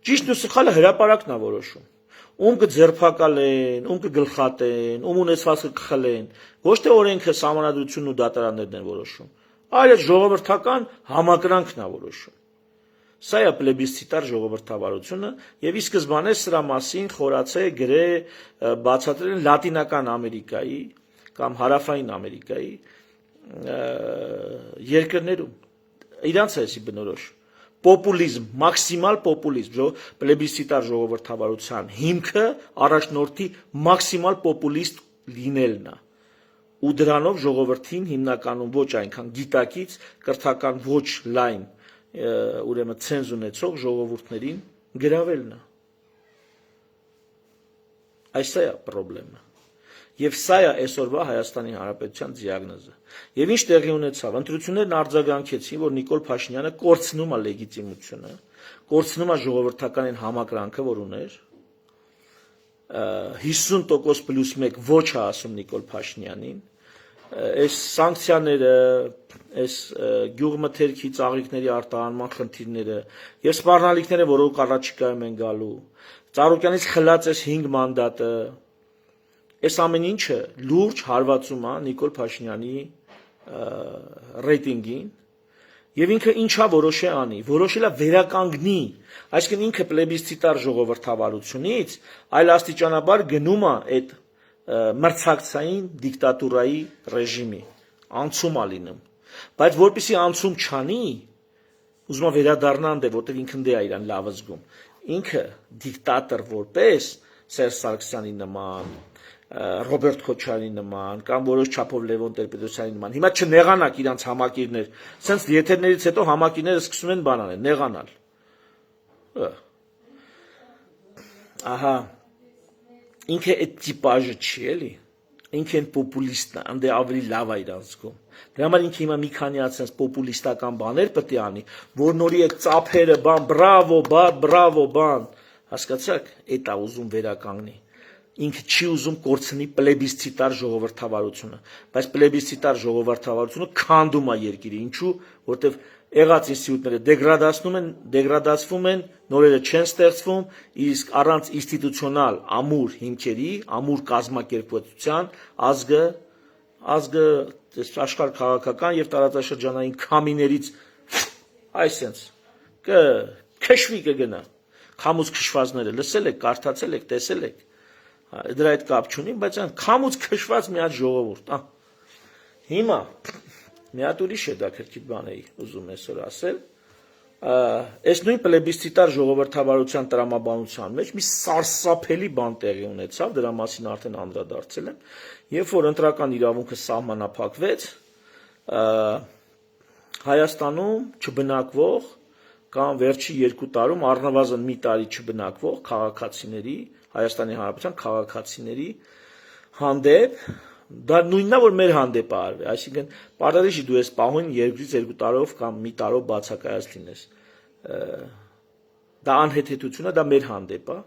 Ճիշտն ու սխալը հրապարակն է որոշում։ Ում կձերբակալեն, ում կգլխատեն, ում ունեցվածքը կխլեն, ոչ թե օրենքը, սահմանադրությունն ու դատարաններն են որոշում, այլ ժողովրդական համակրանքն է որոշում։ Սա է պլեբիսցիտար ժողովրդավարությունը եւ ի սկզբանե սրա մասին խորացե գրե բացատրել Լատինական Ամերիկայի կամ Հարավային Ամերիկայի երկրներում իրանց էսի բնորոշ պոպուլիզմ, մաքսիմալ պոպուլիզմ, պլեբիսցիտար ժողովրդավարության հիմքը առաջնորդի մաքսիմալ պոպուլիստ լինելն է։ Ու դրանով ժողովրդին հիմնականում ոչ այնքան գիտակից, կրթական ոչ լայն, ուրեմն ցենզ ունեցող ժողովուրդներին գրավելն է։ Այս է խնդրեմը։ Եվ սա է այսօրվա Հայաստանի Հանրապետության դիագնոզը։ Եվ ինչ տեղի ունեցավ, ընտրություններն արձագանքեցին, որ Նիկոլ Փաշինյանը կորցնում է լեգիտիմությունը, կորցնում է ժողովրդական այն համակրանքը, որ ուներ, 50% պլյուս 1 ոչ է ասում Նիկոլ Փաշինյանին, այս սանկցիաները, այս գյուղմթերքի ծաղիկների արտահանման խնդիրները եւ սպառնալիքները, որոնք առաջիկայում են գալու, Ծառուկյանից խլած այս 5 մանդատը, այս ամեն ինչը լուրջ հարվածում է Նիկոլ Փաշինյանի ռեյտինգին եւ ինքը ինչա որոշե անի, որոշել է վերականգնի, այսինքն ինքը պլեբիսցիտար ժողովրդավարությունից այլ աստիճանաբար գնում է այդ մրցակցային դիկտատուրայի ռեժիմի, անցում է լինում, բայց որպեսի անցում չանի, ուզում է վերադառնան դե, որտեղ ինքն դե է իրան լավ զգում, ինքը դիկտատոր որպես Սերժ Սարգսյանի նման, Ռոբերտ Քոչարյանի նման, կամ որոշ չափով Լևոն Տեր-Պետրոսյանի նման, հիմա չնեղանակ իրանց համակիրներ, սենց եթերներից հետո համակիրները սկսում են բան անել, նեղանալ։ ահա ինքը այդ տիպաժը չի էլի ինքը պոպուլիստն է անդե ավելի լավ է իրան զգում դրա համար ինքը հիմա մի քանի ասած պոպուլիստական բաներ պետք է անի որ նորի այդ ծափերը բան բրավո բան հասկացաք այդ է ուզում վերականգնի ինքը չի ուզում կորցնի պլեբիսցիտար ժողովրդավարությունը բայց պլեբիսցիտար ժողովրդավարությունը քանդում է երկիրը ինչու որտեվ եղած ինստիտուտները դեգրադացվում են նորերը չեն ստեղծվում իսկ առանց ինստիտուցիոնալ ամուր հիմքերի ամուր կազմակերպվածության ազգը աշխարհ քաղաքական եւ տարածաշրջանային քամիներից այսենց քշվի կգնա քամուց քշվածները լսել եք կարդացել եք տեսել եք դրա հետ կապ չունի բայց այն քամուց քշված մի հատ ժողովուրդ հիմա մի հատ ուրիշ հետաքրքիր բան էի ուզում այսօր ասել այս նույն պլեբիսցիտար ժողովրդավարության տրամաբանության մեջ մի սարսափելի բան տեղի ունեցավ դրա մասին արդեն անդրադարձել եմ երբ որ ընտրական իրավունքը սահմանափակվեց Հայաստանում չբնակվող կամ վերջի 2 տարում առնվազն մի տարի չբնակվող քաղաքացիների Հայաստանի Հանրապետության քաղաքացիների հանդեպ դա նույնն է որ մեր հանդեպ է արվի այսինքն պարտադիր չի դու ես պահուն 2-3 տարով կամ մի տարով բացակայած լինես դա անհեթեթություն է դա մեր հանդեպ է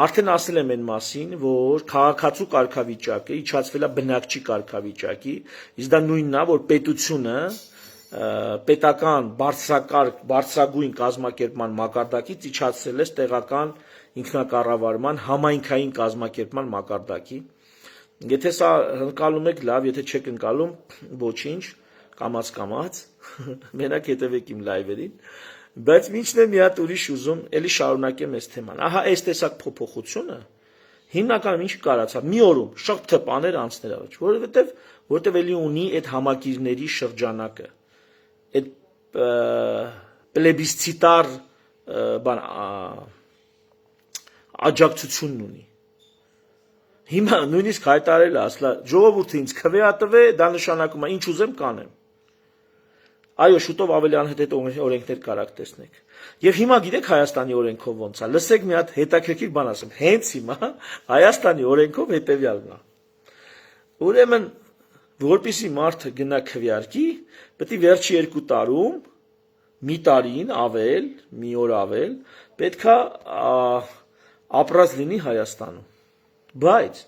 արդեն ասել եմ այն մասին որ քաղաքացու կարգավիճակը իջացվել է բնակչի կարգավիճակի իսկ դա նույնն է որ պետությունը պետական բարձրագույն կազմակերպման մակարդակից իջացրել է տեղական ինքնակառավարման համայնքային կազմակերպման մակարդակի եթե սա ընկալում եք լավ եթե չեք ընկալում ոչինչ կամաց մենակ հետևեք իմ լայվերին բայց ինչն է մի հատ ուրիշ ուզում էլի շարունակեմ այս թեման ահա այս տեսակ փոփոխությունը հիմնականում ինչ կարացավ մի օրում շատ թեփաներ անցներ առաջ որովհետև էլի ունի այդ համակիրների շրջանակը այդ պլեբիսցիտար բան աջակցությունն ունի հիմա նույնիսկ հայտարարել է ասլա ժողովուրդը ինձ քվեատվե դա նշանակում է ինչ ուզեմ կանեմ այո շուտով ավելի անհեթեթ օրենքներ կարաք տեսնեք եւ հիմա գիտեք Հայաստանի օրենքով ոնց է լսեք մի հատ հետաքրքիր բան ասեմ հենց հիմա Հայաստանի օրենքով հետեւյալն է ուրեմն որպեսի մարդը գնա քվեարկի պետք է վերջի 2 տարում մի տարին ավել մի օր ավել պետքա ապրած լինի Հայաստանում բայց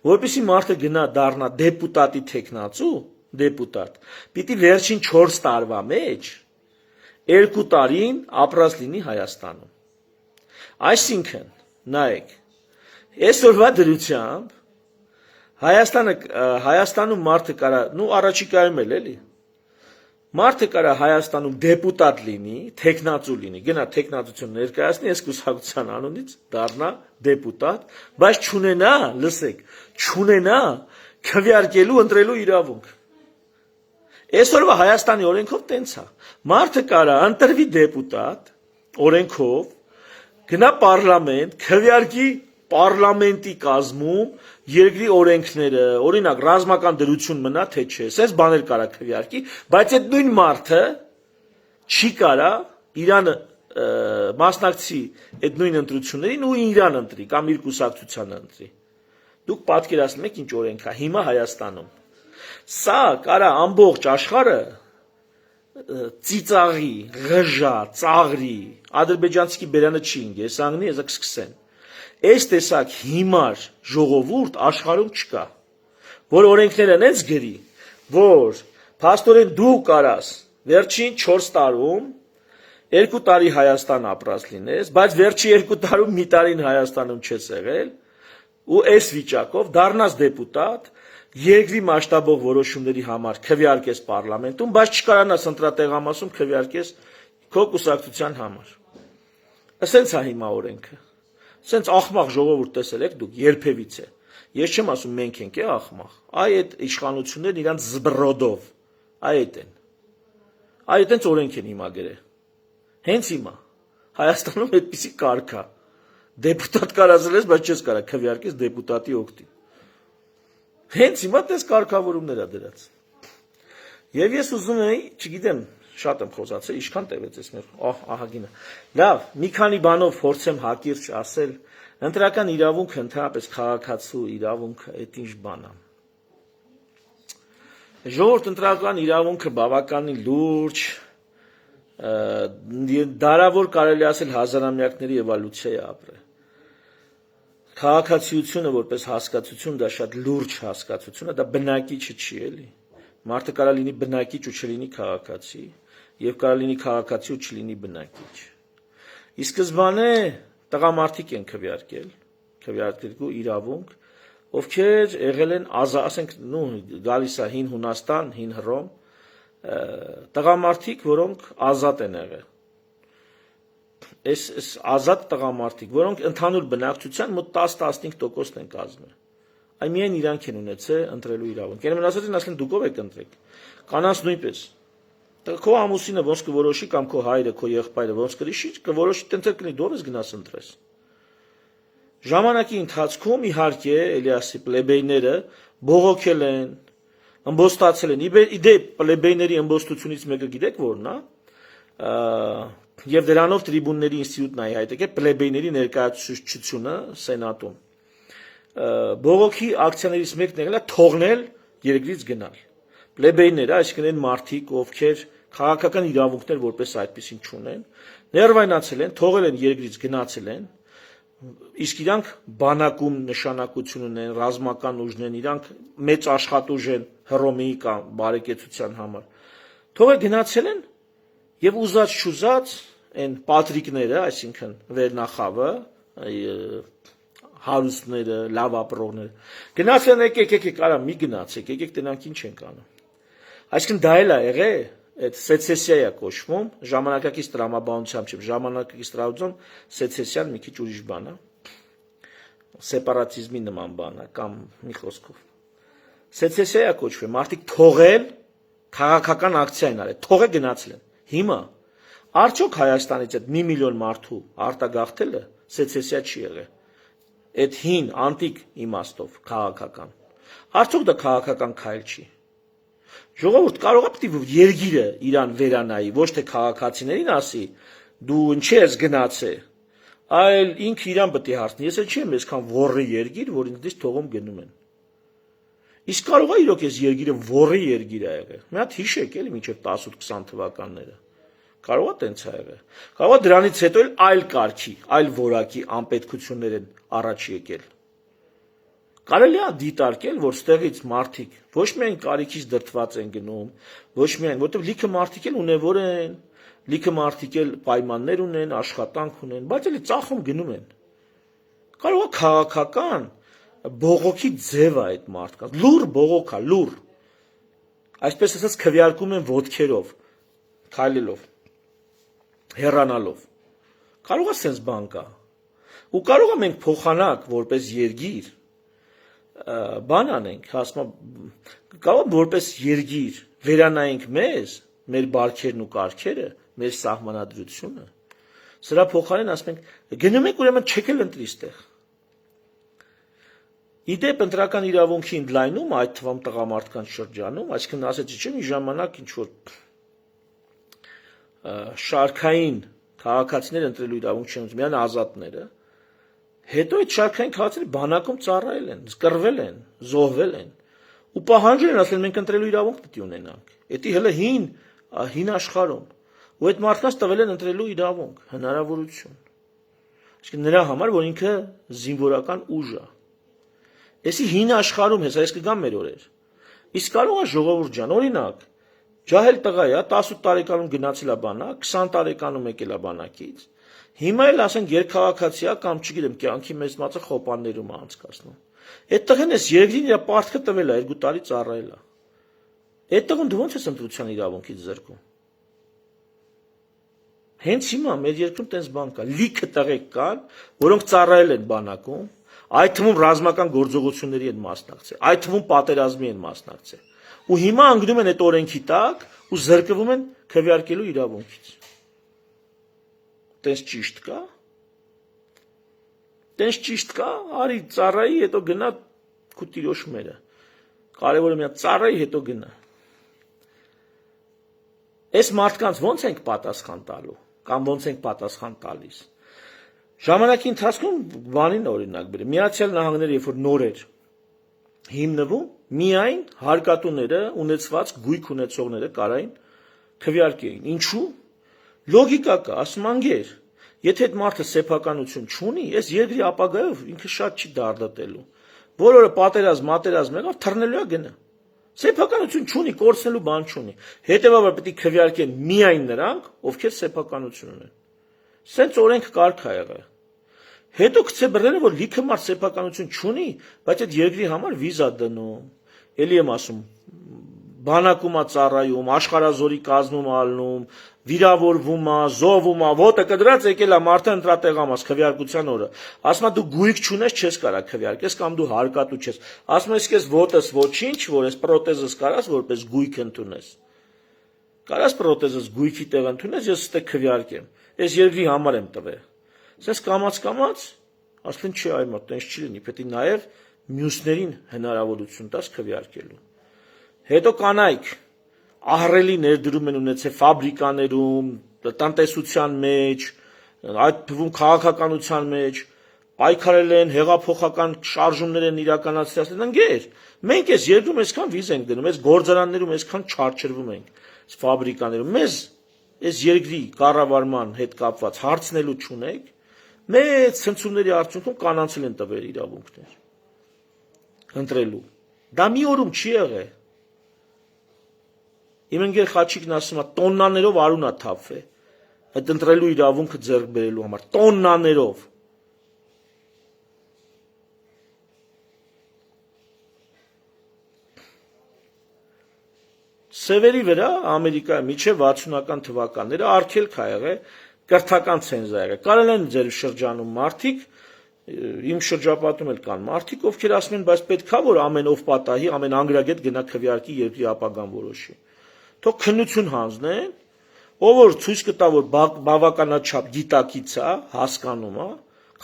որպեսի մարդը գնա դառնա դեպուտատի տեխնացու դեպուտատ պիտի վերջին 4 տարվա մեջ 2 տարին ապրած լինի Հայաստանում այսինքն նայեք այսօրվա դրությամբ Հայաստանում մարդը կարա առաջիկայում էլի մարդը կարա Հայաստանում դեպուտատ լինի տեխնացու լինի գնա տեխնացություն ներկայացնի այս կուսակցության անունից դառնա դեպուտատ բայց չունենա լսեք չունենա քվեարկելու ընտրելու իրավունք այսօրվա Հայաստանի օրենքով տենց է մարդը կարա ընտրվի դեպուտատ օրենքով գնա պարլամենտ քվեարկի պարլամենտի կազմում երկրի օրենքները օրինակ ռազմական դրություն մնա թե չէ այսպես բաներ կարա քվեարկի բայց այդ նույն մարդը չի կարա իրան մասնակցի այդ նույն ընտրություններին ու իրան ընտրի կամ իր կուսակցությանը ընտրի դուք պատկերացնում եք ինչ օրենք է հիմա Հայաստանում սա կարա ամբողջ աշխարհը ծիծաղի ղժա ծաղրի ադրբեջանցի բերանը չի ինգես անգնի եզա կսկսեն այս տեսակ հիմար ժողովուրդ աշխարհում չկա որ օրենքները նենց գրի որ փաստորեն դու կարաս վերջին 4 տարում 2 տարի Հայաստան ապրած լինես բայց վերջի 2 տարում մի տարին Հայաստանում չես եղել ու այս վիճակով դառնաս դեպուտատ երկրի մասշտաբով որոշումների համար քվեարկես պարլամենտում բայց չկարանաս ընտրատեղամասում քվեարկես քո կուսակցության համար ասենց է հիմա օրենքը Սենց ախմախ ժողովուրդ տեսել եք դուք երբևիցե ես չեմ ասում մենք ենք ախմախ այ այդ իշխանություններն իրանց զբրոդով այդ այդտենց օրենք են հիմա գրել հենց հիմա Հայաստանում այդպիսի կարգ է դեպուտատ կարածել ես բայց չես կարա քվեարկես դեպուտատի օգտին հենց հիմա տես կարգավորումներ է դրած եւ ես ուզում եի չգիտեմ շատ եմ խոսացել, ինչքան տևեց այս մեր ահագինը։ Լավ, մի քանի բանով փորձեմ հակիրճ ասել Ընտրական իրավունքը ընդհանրապես քաղաքացու իրավունքը այդ ինչ բան է։ Ժողովուրդ ընտրական իրավունքը բավականին լուրջ դարավոր կարելի ասել հազարամյակների էվոլյուցիա է ապրել։ Քաղաքացիությունը որպես հասկացություն դա շատ լուրջ հասկացություն է, դա բնակիչը չի էլի։ Մարդը կարող լինի բնակիչ ու չլինի քաղաքացի, եւ կարող լինի քաղաքացի ու չլինի բնակիչ։ Ի սկզբանե տղամարդիկ են քվեարկել իրավունք, ովքեր եղել են ասենք գալիս է հին Հունաստան, հին Հռոմ, տղամարդիկ, որոնք ազատ են եղել։ Այս ազատ տղամարդիկ, որոնք ընդհանուր բնակչության մոտ 10-15% են կազմել։ Այն միայն իրանք են ունեցել ընտրելու իրավունք։ Երբ ասած են, ասեն դուք ով եք ընտրեք։ Կանանց նույնպես։ Քո ամուսինը ոնց կորոշի կամ քո հայրը, քո եղբայրը ոնց կրիշի, կորոշի տենց կլինի, դու ես գնաս ընտրես։ Ժամանակի ընթացքում իհարկե Էլիասի պլեբեյները բողոքել են, ըմբոստացել են։ Իդե պլեբեյների ըմբոստությունից մեկը գիտեք որն է։ Եվ դրանով տրիբունների ինստիտուտն է հայտեկել պլեբեյների ներկայացուցչությունը սենատում։ Բողոքի ակցիաներից մեկն եղել է թողնել երկրից գնալ։ Պլեբեյները, այսինքն այն մարդիկ, ովքեր քաղաքական իրավունքներ որպես այդպեսին չունեն, ներվայնացել են, թողել են երկրից գնացել են, իսկ իրանք բանակում նշանակություն ունեն, ռազմական ուժն են, իրանք մեծ աշխատուժ են Հռոմի կամ բարեկեցության համար։ Թողել գնացել են եւ ուզած-չուզած այն պատրիկները, այսինքն վերնախավը, հարուստները, լավ ապրողները, գնացել են եկեք, արա մի գնացեք, եկեք տնանք ինչ ենք անում։ Այսինքն դա էլ է եղել, այդ սեցեսիա է կոչվում, ժամանակակից տրամաբանությամբ չէ, ժամանակակից տրամաբանությամբ սեցեսիան մի քիչ ուրիշ բան է, սեպարատիզմի նման բան է, կամ մի խոսքով։ Սեցեսիա է կոչվում, մարդիկ թողել քաղաքական ակցիա են արել, թողել գնացել են։ Հիմա արդյոք Հայաստանից այդ 1 միլիոն մարդու արտագաղթելը սեցեսիա չի եղել։ Այդ հին անտիկ իմաստով քաղաքական։ Արդյոք դա քաղաքական քայլ չի։ Ժողովուրդ կարող է պիտի երգիրը իրան վերանայի, ոչ թե քաղաքացիներին ասի, դու ինչի ես գնացել, այլ ինքը իրան պետք է հարցնի, ես էլ չեմ այսքան ոռի երգիր, որ ինձնից թողում գնում են։ Իսկ կարող է իրոք այս երգիրը ոռի երգիր է եղել։ Մի հատ հիշեք էլի մինչև 18-20 թվականները։ Կարող է տենց է եղել։ Կարող է դրանից հետո էլ այլ կարգի, այլ որակի անպետքություններ են առաջ եկել։ Կարելի է դիտարկել, որ ստեղից մարդիկ ոչ միայն կարիքից դրդված են գնում, ոչ միայն, որտեղ լիքը մարդիկ էլ ունևոր են, լիքը մարդիկ էլ պայմաններ ունեն, աշխատանք ունեն, բայց էլի ծախում գնում են։ Կարող է քաղաքական բողոքի ձև է այդ մարդկանց, լուր բողոք է, լուր։ Այսպես ասած քվեարկում են ոտքերով, քայլելով, հեռանալով։ Կարող է sense բան կա։ Ու կարող է մենք փոխանակ որպես երգիր բան անենք, ասում կարող որպես երգիր վերանայենք մեզ, մեր բարքերն ու կարգերը, մեր սահմանադրությունը։ Սրա փոխարեն ասում ենք գնում եք ուրեմն չեք էլ ընտրի ստեղ։ Իդեպ ընտրական իրավունքի ընդլայնում, այդ թվում տղամարդկանց շրջանում, այսինքն ասեցի չէ՞ մի ժամանակ ինչ որ շարքային քաղաքացիներ ընտրելու իրավունք չեն, միայն ազատները։ Հետո այդ շարքային քաղաքացիները բանակում ծառայել են, զկռվել են, զոհվել են ու պահանջել են, ասել մենք ընտրելու իրավունք պետք է ունենանք։ Էդի հələ հին աշխարհում։ Ու այդ մարդկանց տվել են ընտրելու իրավունք, հնարավորություն։ Այսինքն նրա համար, որ ինքը զինվորական ուժ է։ Էսի հին աշխարհում հեսա ես կգամ մեր օրեր։ Իսկ կարող է ժողովուրդ ջան, օրինակ, ջահել տղա է, 18 տարեկանում գնացել է բանակ, 20 տարեկանում եկել է բանակից։ Հիմա էլ ասենք երկքաղաքացի է կամ չգիտեմ, կյանքի մեծ մասը խոպաններում է անցկացնում։ Այդ տղեն էս երկրին իր պարտքը տվել է, 2 տարի ծառայել է։ Այդ տղուն դու ո՞նց ես ընտրության իրավունքից զրկում։ Հենց հիմա մեր երկրում տես բան կա, լիքը տղեկ կան, որոնք ծառայել են բանակում, այդ թվում ռազմական գործողությունների են մասնակցել, այդ թվում պատերազմի են մասնակցել։ Ու հիմա անգնում են այդ օրենքի տակ ու զրկվում են քվեարկելու իրավունքից։ Տես ճիշտ կա։ Տես ճիշտ կա, արի ծառայի, հետո գնա քու տիրոջ մերը։ Կարևորը միա ծառայի, հետո գնա։ Այս մարդկանց ո՞նց ենք պատասխան տալու, կամ ո՞նց ենք պատասխան տալիս։ Ժամանակի ընթացքում բանին օրինակ բերեմ, Միացյալ Նահանգները երբ որ նոր էր հիմնվում, միայն հարկատուները, ունեցված գույք ունեցողները կարային քվեարկեին։ Ինչու՞։ Լոգիկա կա, ասում անգեր, եթե այդ մարդը սեփականություն չունի, այս երկրի ապագայով ինքը շատ չի դարդատելու։ Բոլորը պատերազմ եղավ, թռնելու է գնա։ Սեփականություն չունի, կորցնելու բան չունի։ Հետևաբար պետք է քվեարկեն միայն նրանք, ովքեր սեփականություն ունեն։ Սենց օրենք կարգ ա եղել։ Հետո գցե բռները, որ լիքը մարդ սեփականություն չունի, բայց այդ երկրի համար վիզա դնում։ Էլի եմ ասում, բանակում ա ծառայում, աշխարհազորի կազմում ալնում, վիրավորվում ա, զոհվում ա, ոտը կդրած եկել ա մարդը ընտրատեղամաս քվեարկության օրը։ Ասում ա դու գույք չունես, չես կարա քվեարկես կամ դու հարկատու չես։ Ասում ես քեզ ոտս ոչինչ, որ այս պրոթեզս կարաս որպես գույք ընդունես։ Կարաս պրոթեզս գույքի տեղ ընդունես, ես ստե քվեարկեմ։ Այս երկրի համար եմ տվել։ Սենց կամաց, ասեն չի այ մոտ, տենց չի լինի, պետք է նաև մյուսներին հնարավորություն տաս քվեարկելու։ Հետո կանայք ահռելի ներդրում են ունեցել ֆաբրիկաներում, տնտեսության մեջ, այդ թվում քաղաքականության մեջ, պայքարել են, հեղափոխական շարժումներ են իրականացրել, ընկեր, մենք այս երկրում այսքան վիզ ենք դնում, այս գործարաններում այսքան չարչրվում ենք, ֆաբրիկաներում, մեզ այս երկրի կառավարման հետ կապված հարցնելու չունենք, մեծ ցնցումների արդյունքում կանանցել են տվել իրավունքներ ընտրելու։ Դա մի օրում չի եղել։ Իմ ընկեր Խաչիկն ասում է տոննաներով արուն է թափվել այդ ընտրելու իրավունքը ձեռք բերելու համար, տոննաներով։ Սևերի վրա Ամերիկայի միջև 60-ական թվականները արգելք ա եղել, կրթական ցենզա եղել։ Կարել են ձեր շրջանում մարդիկ, իմ շրջապատում էլ կան մարդիկ, ովքեր ասում են, բայց պետքա որ ամեն ով պատահի, ամեն անգրագետ գնա քվեարկի երկրի ապագան որոշի։ Թող քննություն հանձնեն, ով որ ցույց կտա, որ բավականաչափ գիտակից է, հասկանում է,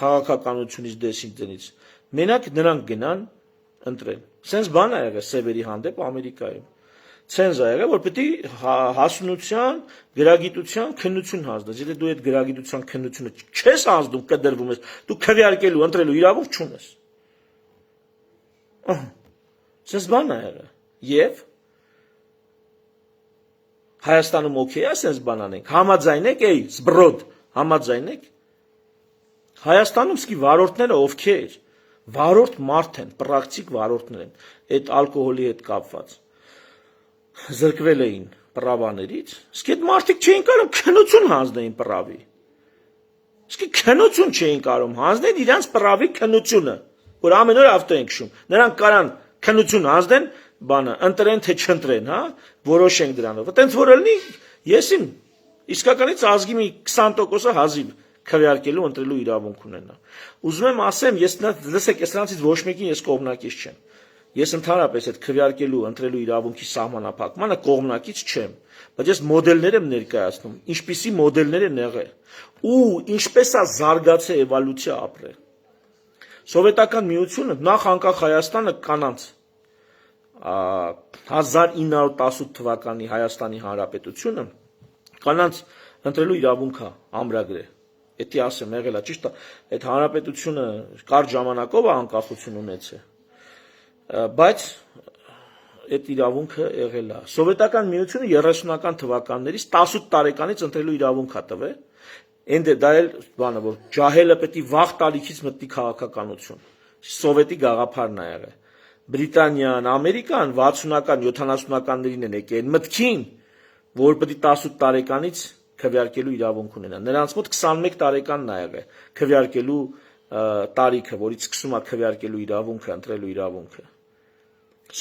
քաղաքականությունից դեսից դենից, մենակ նրանք գնան ընտրեն։ Սենց բան ա եղել Սևերի հանդեպ Ամերիկայում։ Ցենզա եղել, որ պետք է հասունության, գրագիտության քննություն հանձնես։ Եթե դու այդ գրագիտության քննությունը չես հանձնում, կդրվում ես, դու քվեարկելու, ընտրելու իրավունք չունես։ Սենց բան ա եղել։ Եվ Հայաստանում օքեյ է սենց բան անենք, համաձայն եք, էй, զբրոդ, համաձայն եք։ Հայաստանում սկի վարորդները ովքեր, վարորդ մարդ են, պրակտիկ վարորդներ են, այդ ալկոհոլի հետ կապված, զրկվել էին պրավաներից, սկի այդ մարդիկ չէին կարող քննություն հանձնեին պրավի, սկի քննություն չէին կարող հանձնել իրանց պրավի քննությունը, որ ամեն օր ավտո են քշում, նրանք կարան քննություն հանձնեն, բանը, ընտրեն թե չընտրեն, հա, որոշենք դրանով, տենց որ ելնի, ես իմ իսկականից ազգի մի 20%-ը հազիվ քվեարկելու ընտրելու իրավունք ունենա։ Ուզում եմ ասեմ, ես լսեք, ես նրանցից ոչ մեկին ես կողմնակից չեմ։ Ես ընդհանրապես այդ քվեարկելու, ընտրելու իրավունքի սահմանափակմանը կողմնակից չեմ, բայց ես մոդելներ եմ ներկայացնում, ինչպիսի մոդելներ են եղել, ու ինչպես է զարգացել էվոլյուցիա ապրել։ Սովետական միությունը նախ անկախ Հայաստանը կանանց 1918 թվականի Հայաստանի Հանրապետությունը կանանց ընտրելու իրավունք է ամրագրել։ Էդի ասեմ, եղել է ճիշտ է, այդ հանրապետությունը կարճ ժամանակով է անկախություն ունեցել, բայց այդ իրավունքը եղել է։ Սովետական միությունը 30-ական թվականներից 18 տարեկանից ընտրելու իրավունք է տվել։ Դա էլ բանը, որ ջահելը պետք է վաղ տարիքից մտնի քաղաքականություն։ Սովետի գաղափարն է եղել։ Բրիտանիան, Ամերիկան 60-ական, 70-ականներին են եկել մտքին, որ պետք է 18 տարեկանից քվեարկելու իրավունք ունենա։ Նրանց մոտ 21 տարեկանն է եղել քվեարկելու տարիքը, որից սկսում է քվեարկելու իրավունքը, ընտրելու իրավունքը։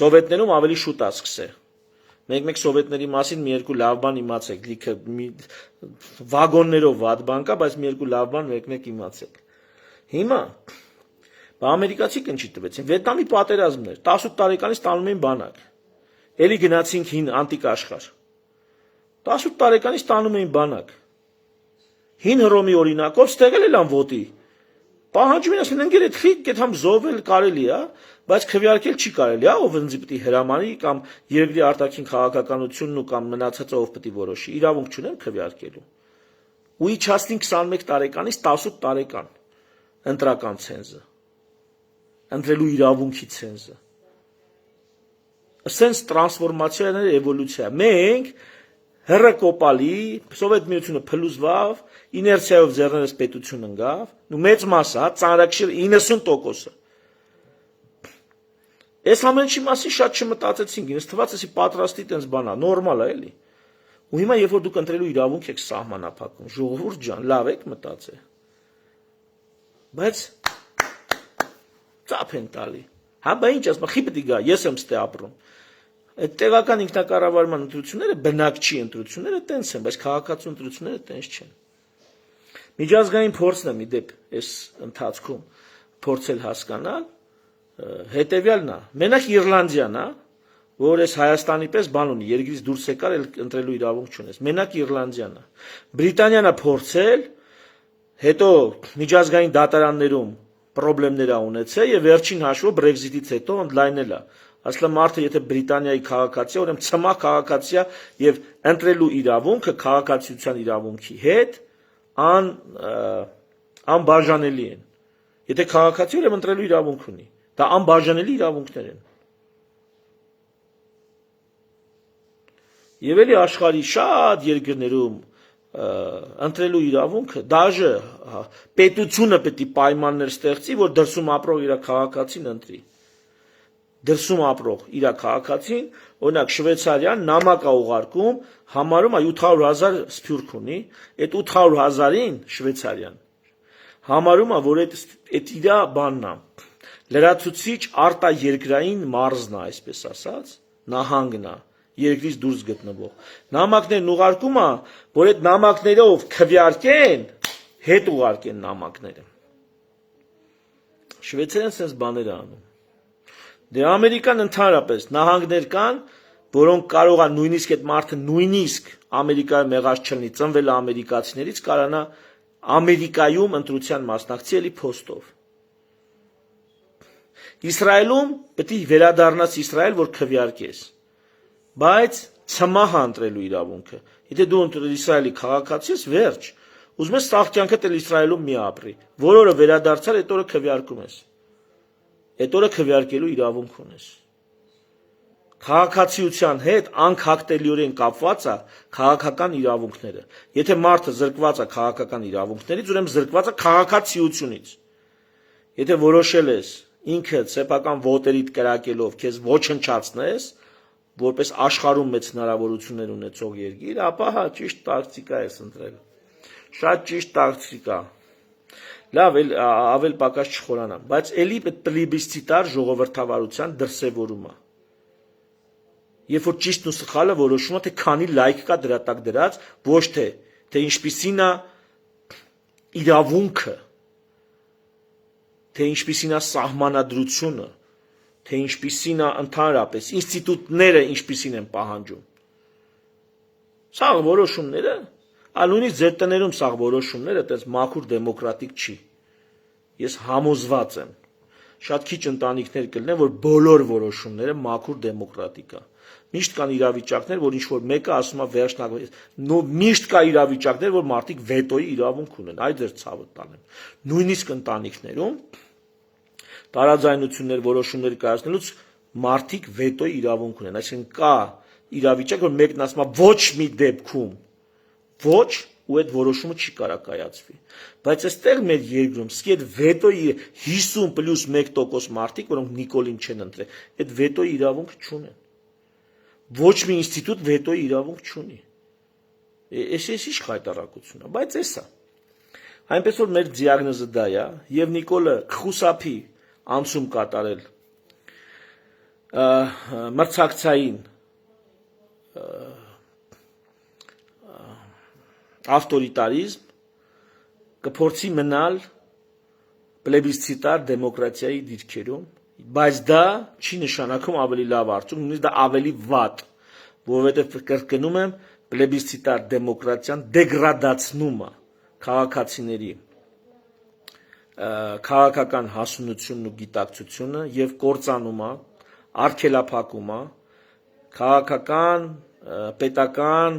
Սովետներում ավելի շուտ է սկսել։ Մեկ սովետների մասին մի երկու լավ բան իմացեք, լիքը վագոններով վատ բան կա, բայց մի երկու լավ բան մեկ իմացեք։ Հիմա ամերիկացի կնչի տվեցին, Վիետնամի պատերազմներ, 18 տարեկանից տանում էին բանակ, էլի գնացինք հին անտիկ աշխարհ, 18 տարեկանից տանում էին բանակ, հին Հռոմի օրինակով ստեղել էլ ան ոտի, պահանջում են ասեն, ընկեր, այդ համ զոհվել կարելի է, բայց քվեարկել չի կարելի, ով ինձ պետք է հրամանի կամ երկրի արտաքին քաղաքականությունն ու կամ մնացածը ով պետք է որոշի, իրավունք չունեն քվեարկելու։ Ու իջացնին 21 տարեկանից 18 տարեկան։ ընտրական ցենզը, ընտրելու իրավունքի ցենզը։ Սենց տրանսֆորմացիաներ էվոլյուցիա։ Մենք հերակոպալի Սովետ միությունը փլուզվավ, իներցիայով ձեռներս պետություն ընկավ, ու մեծ մասը, ծանրակշիռ 90%-ը։ Այս ամեն ինչի մասին շատ չմտածեցինք, ինձ թվաց, էսի պատրաստի տենց բան է, նորմալ է էլի։ Ու հիմա երբ որ դուք ընտրելու իրավունք եք սահմանափակում, ժողովուրդ ջան, լավ եք մտածել։ Բայց ծափ են տալի։ Հա, բա ինչ ասում, խի պետք է գա, ես եմ ստե ապրում։ Այդ տեղական ինքնակառավարման ընտրությունները, բնակչի ընտրությունները տենց են, բայց քաղաքացու ընտրությունները տենց չեն։ Միջազգային փորձն է մի դեպ այս ընթացքում փորձել հասկանալ, հետևյալն է, մենակ Իռլանդիան է, որ այս Հայաստանի պես բան ունի, երկրից դուրս եկար, ընտրելու իրավունք չունես, մենակ Իռլանդիան է։ Բրիտանիան է փորձել, հետո միջազգային դատարաններում պրոբլեմներ ունեցել եւ վերջին հաշվով Brexit-ից հետո ընդլայնել է։ Ասլա մարդը եթե Բրիտանիայի քաղաքացի, ուրեմն ցմահ քաղաքացի է եւ ընտրելու իրավունքը քաղաքացիության իրավունքի հետ անբաժանելի են։ Եթե քաղաքացի ուրեմն ընտրելու իրավունք ունի, դա անբաժանելի իրավունքներ են։ Եվ էլի աշխարհի շատ երկրներում ընտրելու իրավունքը, դաժե պետությունը պետք է պայմաններ ստեղծի, որ դրսում ապրող իր քաղաքացին ընտրի։ Դրսում ապրող իր քաղաքացին, օրինակ Շվեյցարիան նամակ է ուղարկում, համարում է 700,000 սփյուռք ունի, այդ 800,000-ին Շվեյցարիան համարում է, որ այդ իր բանն է, լրացուցիչ արտաերկրային մարզն է, այսպես ասած, նահանգն է, երկրից դուրս գտնվող։ Նամակներն ուղարկում է, որ այդ նամակներով քվեարկեն, հետ ուղարկեն նամակները։ Շվեյցարիան sense բաներ է անում։ Դե Ամերիկան ընդհանրապես նահանգներ կան, որոնք կարող է նույնիսկ այդ մարդը նույնիսկ Ամերիկայում եղած չլինի, ծնվել է ամերիկացիներից, կարողանա Ամերիկայում ընտրության մասնակցի էլի փոստով։ Իսրայելում պետք է վերադառնաս Իսրայել, որ քվեարկես։ Բայց ցմահ ընտրելու իրավունքը։ Եթե դու Իսրայելի քաղաքացի ես, վերջ։ Ուզում ես սաղ կյանքդ էլ Իսրայելում մի ապրի։ Որ օրը վերադարձար, այդ օրը քվեարկում ես։ Այդ օրը քվեարկելու իրավունք ունես։ Քաղաքացիության հետ անքակտելիորեն կապված է քաղաքական իրավունքները։ Եթե մարդը զրկված է քաղաքական իրավունքներից, ուրեմն զրկված է քաղաքացիությունից։ Եթե որոշել ես ինքդ սեփական ոտերիդ կրակելով քեզ ոչնչացնես, որպես աշխարհում մեծ հնարավորություններ ունեցող երկիր, ապա հա ճիշտ տակտիկա ես ընտրել։ Շատ ճիշտ տակտիկա։ Լավ, ավել պակաս չխորանամ, բայց էլի պլեբիսցիտար ժողովրդավարության դրսևորումը։ Երբ որ ճիշտն ու սխալը որոշում է, թե քանի լայք կա դրա տակ դրած, ոչ թե ինչպիսին է իրավունքը, թե ինչպիսին է սահմանադրությունը, թե ինչպիսին է ընդհանրապես ինստիտուտները ինչպիսին են պահանջում։ Սա որոշումները, նույնիսկ ձեր տներում սա որոշումները այդպես մաքուր դեմոկրատիկ չի։ Ես համոզված եմ։ Շատ քիչ ընտանիքներ կլինեն, որ բոլոր որոշումները մաքուր դեմոկրատիկ է։ Միշտ կան իրավիճակներ, որ ինչ որ մեկը ասում է վերջնակ, միշտ կա իրավիճակներ, որ մարդիկ վետոյի իրավունք ունեն, այ ձեր ցավը տանեմ։ Նույնիսկ ընտանիքներում տարաձայնություններ, որոշումներ կայացնելուց մարդիկ վետոյի իրավունք ունեն, այսինքն կա իրավիճակ, որ մեկն ասում է ոչ մի դեպքում ոչ, ու այդ որոշումը չի կարող կայացվի։ Բայց այստեղ մեր երկրում սկի այդ վետոյի 50+1% մարդիկ, որոնք Նիկոլին չեն ընտրել, այդ վետոյի իրավունք չունեն։ Ոչ մի ինստիտուտ վետոյի իրավունք չունի։ Էս ինչ խայտարակություն է, բայց էսա։ Այնպես որ մեր դիագնոզը դա է, եւ Նիկոլը կխուսափի անցում կատարել մրցակցային ավտորիտարիզմ, կփորձի մնալ պլեբիսցիտար դեմոկրատիայի դիրքերում, բայց դա չի նշանակում ավելի լավ արդյունք, նույնիսկ դա ավելի վատ, որովհետև կրկնում եմ, պլեբիսցիտար դեմոկրատիան դեգրադացնում է քաղաքացիների քաղաքական հասունությունն ու գիտակցությունը եւ կործանում է, արգելափակում է քաղաքական, պետական,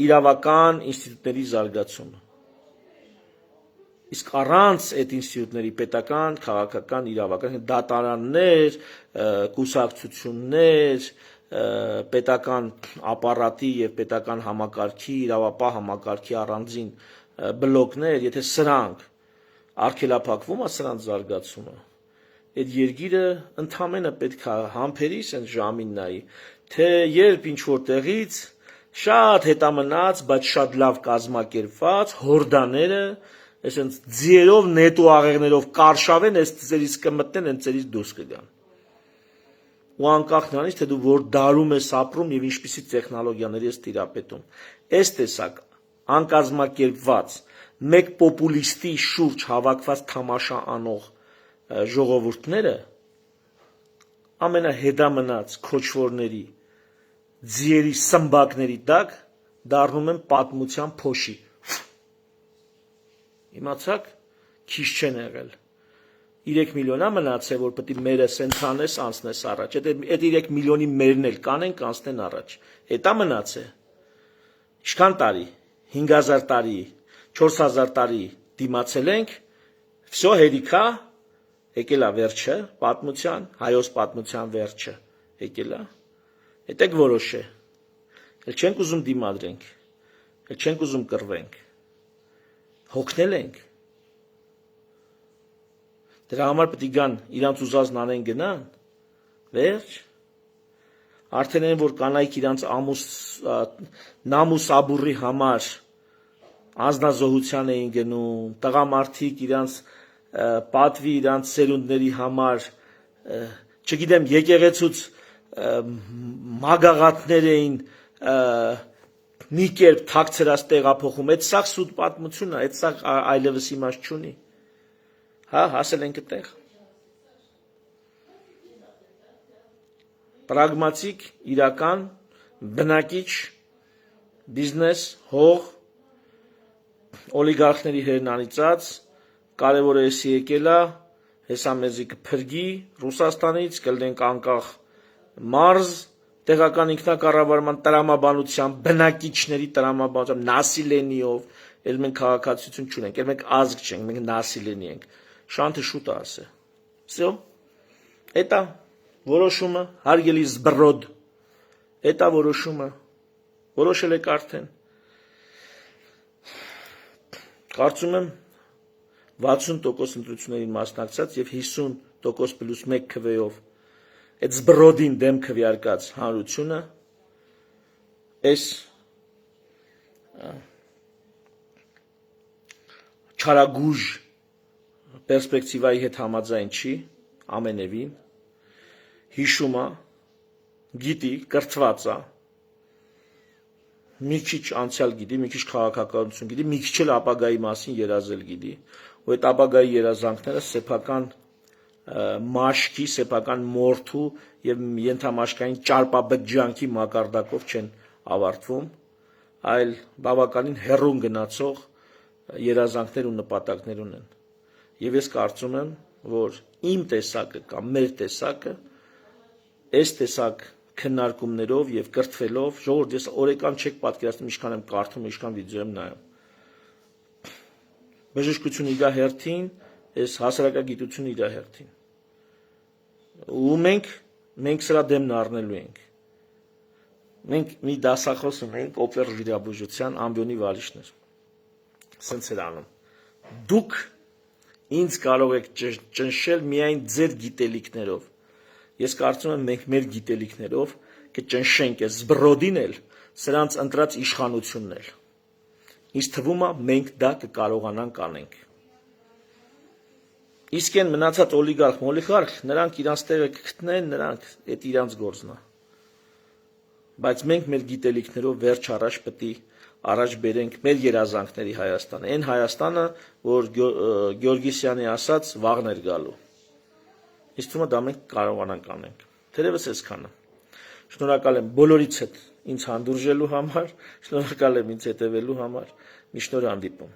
իրավական ինստիտուտների զարգացումը։ Իսկ առանց այդ ինստիտուտների պետական, քաղաքական, իրավական դատարաններ, կուսակցություններ, պետական ապարատի եւ պետական համակարգի, իրավապահ համակարգի առանձին բլոկներ, եթե սրանք արգելափակվում է սրանց զարգացումը, այդ երկիրը ընդամենը պետք է համբերիս այն ժամին նայի, թե երբ ինչ որ տեղից շատ հետամնաց, բայց շատ լավ կազմակերպված հորդաները այսինքն ձիերով, նետու աղեղներով կարշավեն, այս ձերից կմտնեն, այն ձերից դուրս կգան։ Ու անկախ նրանից, թե դու որ դարում ես ապրում եւ ինչպիսի տեխնոլոգիաների ես տիրապետում։ Այս տեսակ անկազմակերպված մեկ պոպուլիստի շուրջ հավաքված թամաշա անող ժողովուրդները ամենահետամնաց քոչվորների ձիերի սմբակների տակ դառնում են պատմության փոշի։ Իմացաք, քիչ չեն եղել։ 3 միլիոնա մնացել, որ պետք է մերը սենթրանես անցնես առաջ։ Այդ 3 միլիոնի մերն էլ կանեն, կանցնեն առաջ։ Հետա մնացել։ Ինչքան տարի, 5000 տարի, 4000 տարի դիմացել ենք, վсё հերիքա, եկել է վերջը, պատմության, հայոց պատմության վերջը, եկել է։ Հետեք որոշե։ Էլ չենք ուզում դիմադրենք, էլ չենք ուզում կռվենք։ Հոգնել ենք։ Դրա համար պետք է գան իրանց ուզածն անեն գնան, վերջ։ Արդեն են որ կանայք իրանց նամուս աբուրի համար անձնազոհության էին գնում, տղամարդիկ իրանց պատվի իրանց սերունդների համար, չգիտեմ, եկեղեցուց մագաղատներ էին մի կերպ թաքցրած տեղափոխում, այդ սաղ սուտ պատմություն է, այդ սաղ այլևս իմաստ չունի, հա, հասել ենք այդտեղ, պրագմատիկ, իրական, բնակիչ, բիզնես, հող, օլիգարխների հերն անիծած, կարևորը էսի եկել է, հեսա մեզի կփրգի Ռուսաստանից, կլնենք անկախ մարզ, տեղական ինքնակառավարման տրամաբանության, բնակիչների տրամաբանության, նասիլենիով, էլ մենք քաղաքացիություն չունենք, էլ մենք ազգ չենք, մենք նասիլենի ենք, շանթը շուտ է ասե, վсё, էտա որոշումը, հարգելի զբռոդ, էտա որոշումը, որոշել եք արդեն, կարծում եմ 60% ընտրություններին մասնակցած և 50% պլյուս 1 քվեով այդ զբռոդին դեմ քվեարկած հանրությունը այս չարագույժ պերսպեկտիվայի հետ համաձայն չի, ամենևին, հիշում է, գիտի, կրթված է, մի քիչ անցյալ գիտի, մի քիչ քաղաքականություն գիտի, մի քիչ էլ ապագայի մասին երազել գիտի, ու այդ ապագայի երազանքները սեփական մաշկի, սեփական մորթու եւ ենթամաշկային ճարպաբջջանքի մակարդակով չեն ավարտվում, այլ բավականին հեռուն գնացող երազանքներ ու նպատակներ ունեն։ Եվ ես կարծում եմ, որ իմ տեսակը կամ մեր տեսակը այս տեսակ քննարկումներով եւ կրթվելով, ժողովուրդ, ես օրեկան չեք պատկերացնում ինչքան եմ կարդում, ինչքան վիդեո եմ նայում։ Բժշկությունը իր հերթին, այս հասարակագիտությունը իր հերթին։ Ու մենք սրա դեմն առնելու ենք։ Մենք մի դասախոս ունենք օպեր վիրաբուժության ամբիոնի վարիչներ։ Սենց էր անում։ Դուք ինձ կարող եք ճնշել միայն ձեր գիտելիքներով։ Ես կարծում եմ մենք մեր գիտելիքներով կճնշենք այս զբռոդին էլ, սրանց ընտրած իշխանությունն էլ։ Ինձ թվում է մենք դա կկարողանանք անենք։ Իսկ են մնացած օլիգարխ, նրանք իրանց տեղը կգտնեն, նրանք այդ իրանց գործն է։ Բայց մենք մեր գիտելիքներով վերջ առաջ պետք է առաջ բերենք մեր երազանքների Հայաստանը, այն Հայաստանը, որ Գյորգիսյանի ասած վաղն էր գալու։ Իսկ թվում է դա մենք կարողանանք անենք։ Թերևս այսքանը։ Շնորհակալ եմ բոլորից հետ ինձ հանդուրժելու համար, շնորհակալ եմ ինձ հետևելու համար, մի շնորհ հանդիպում։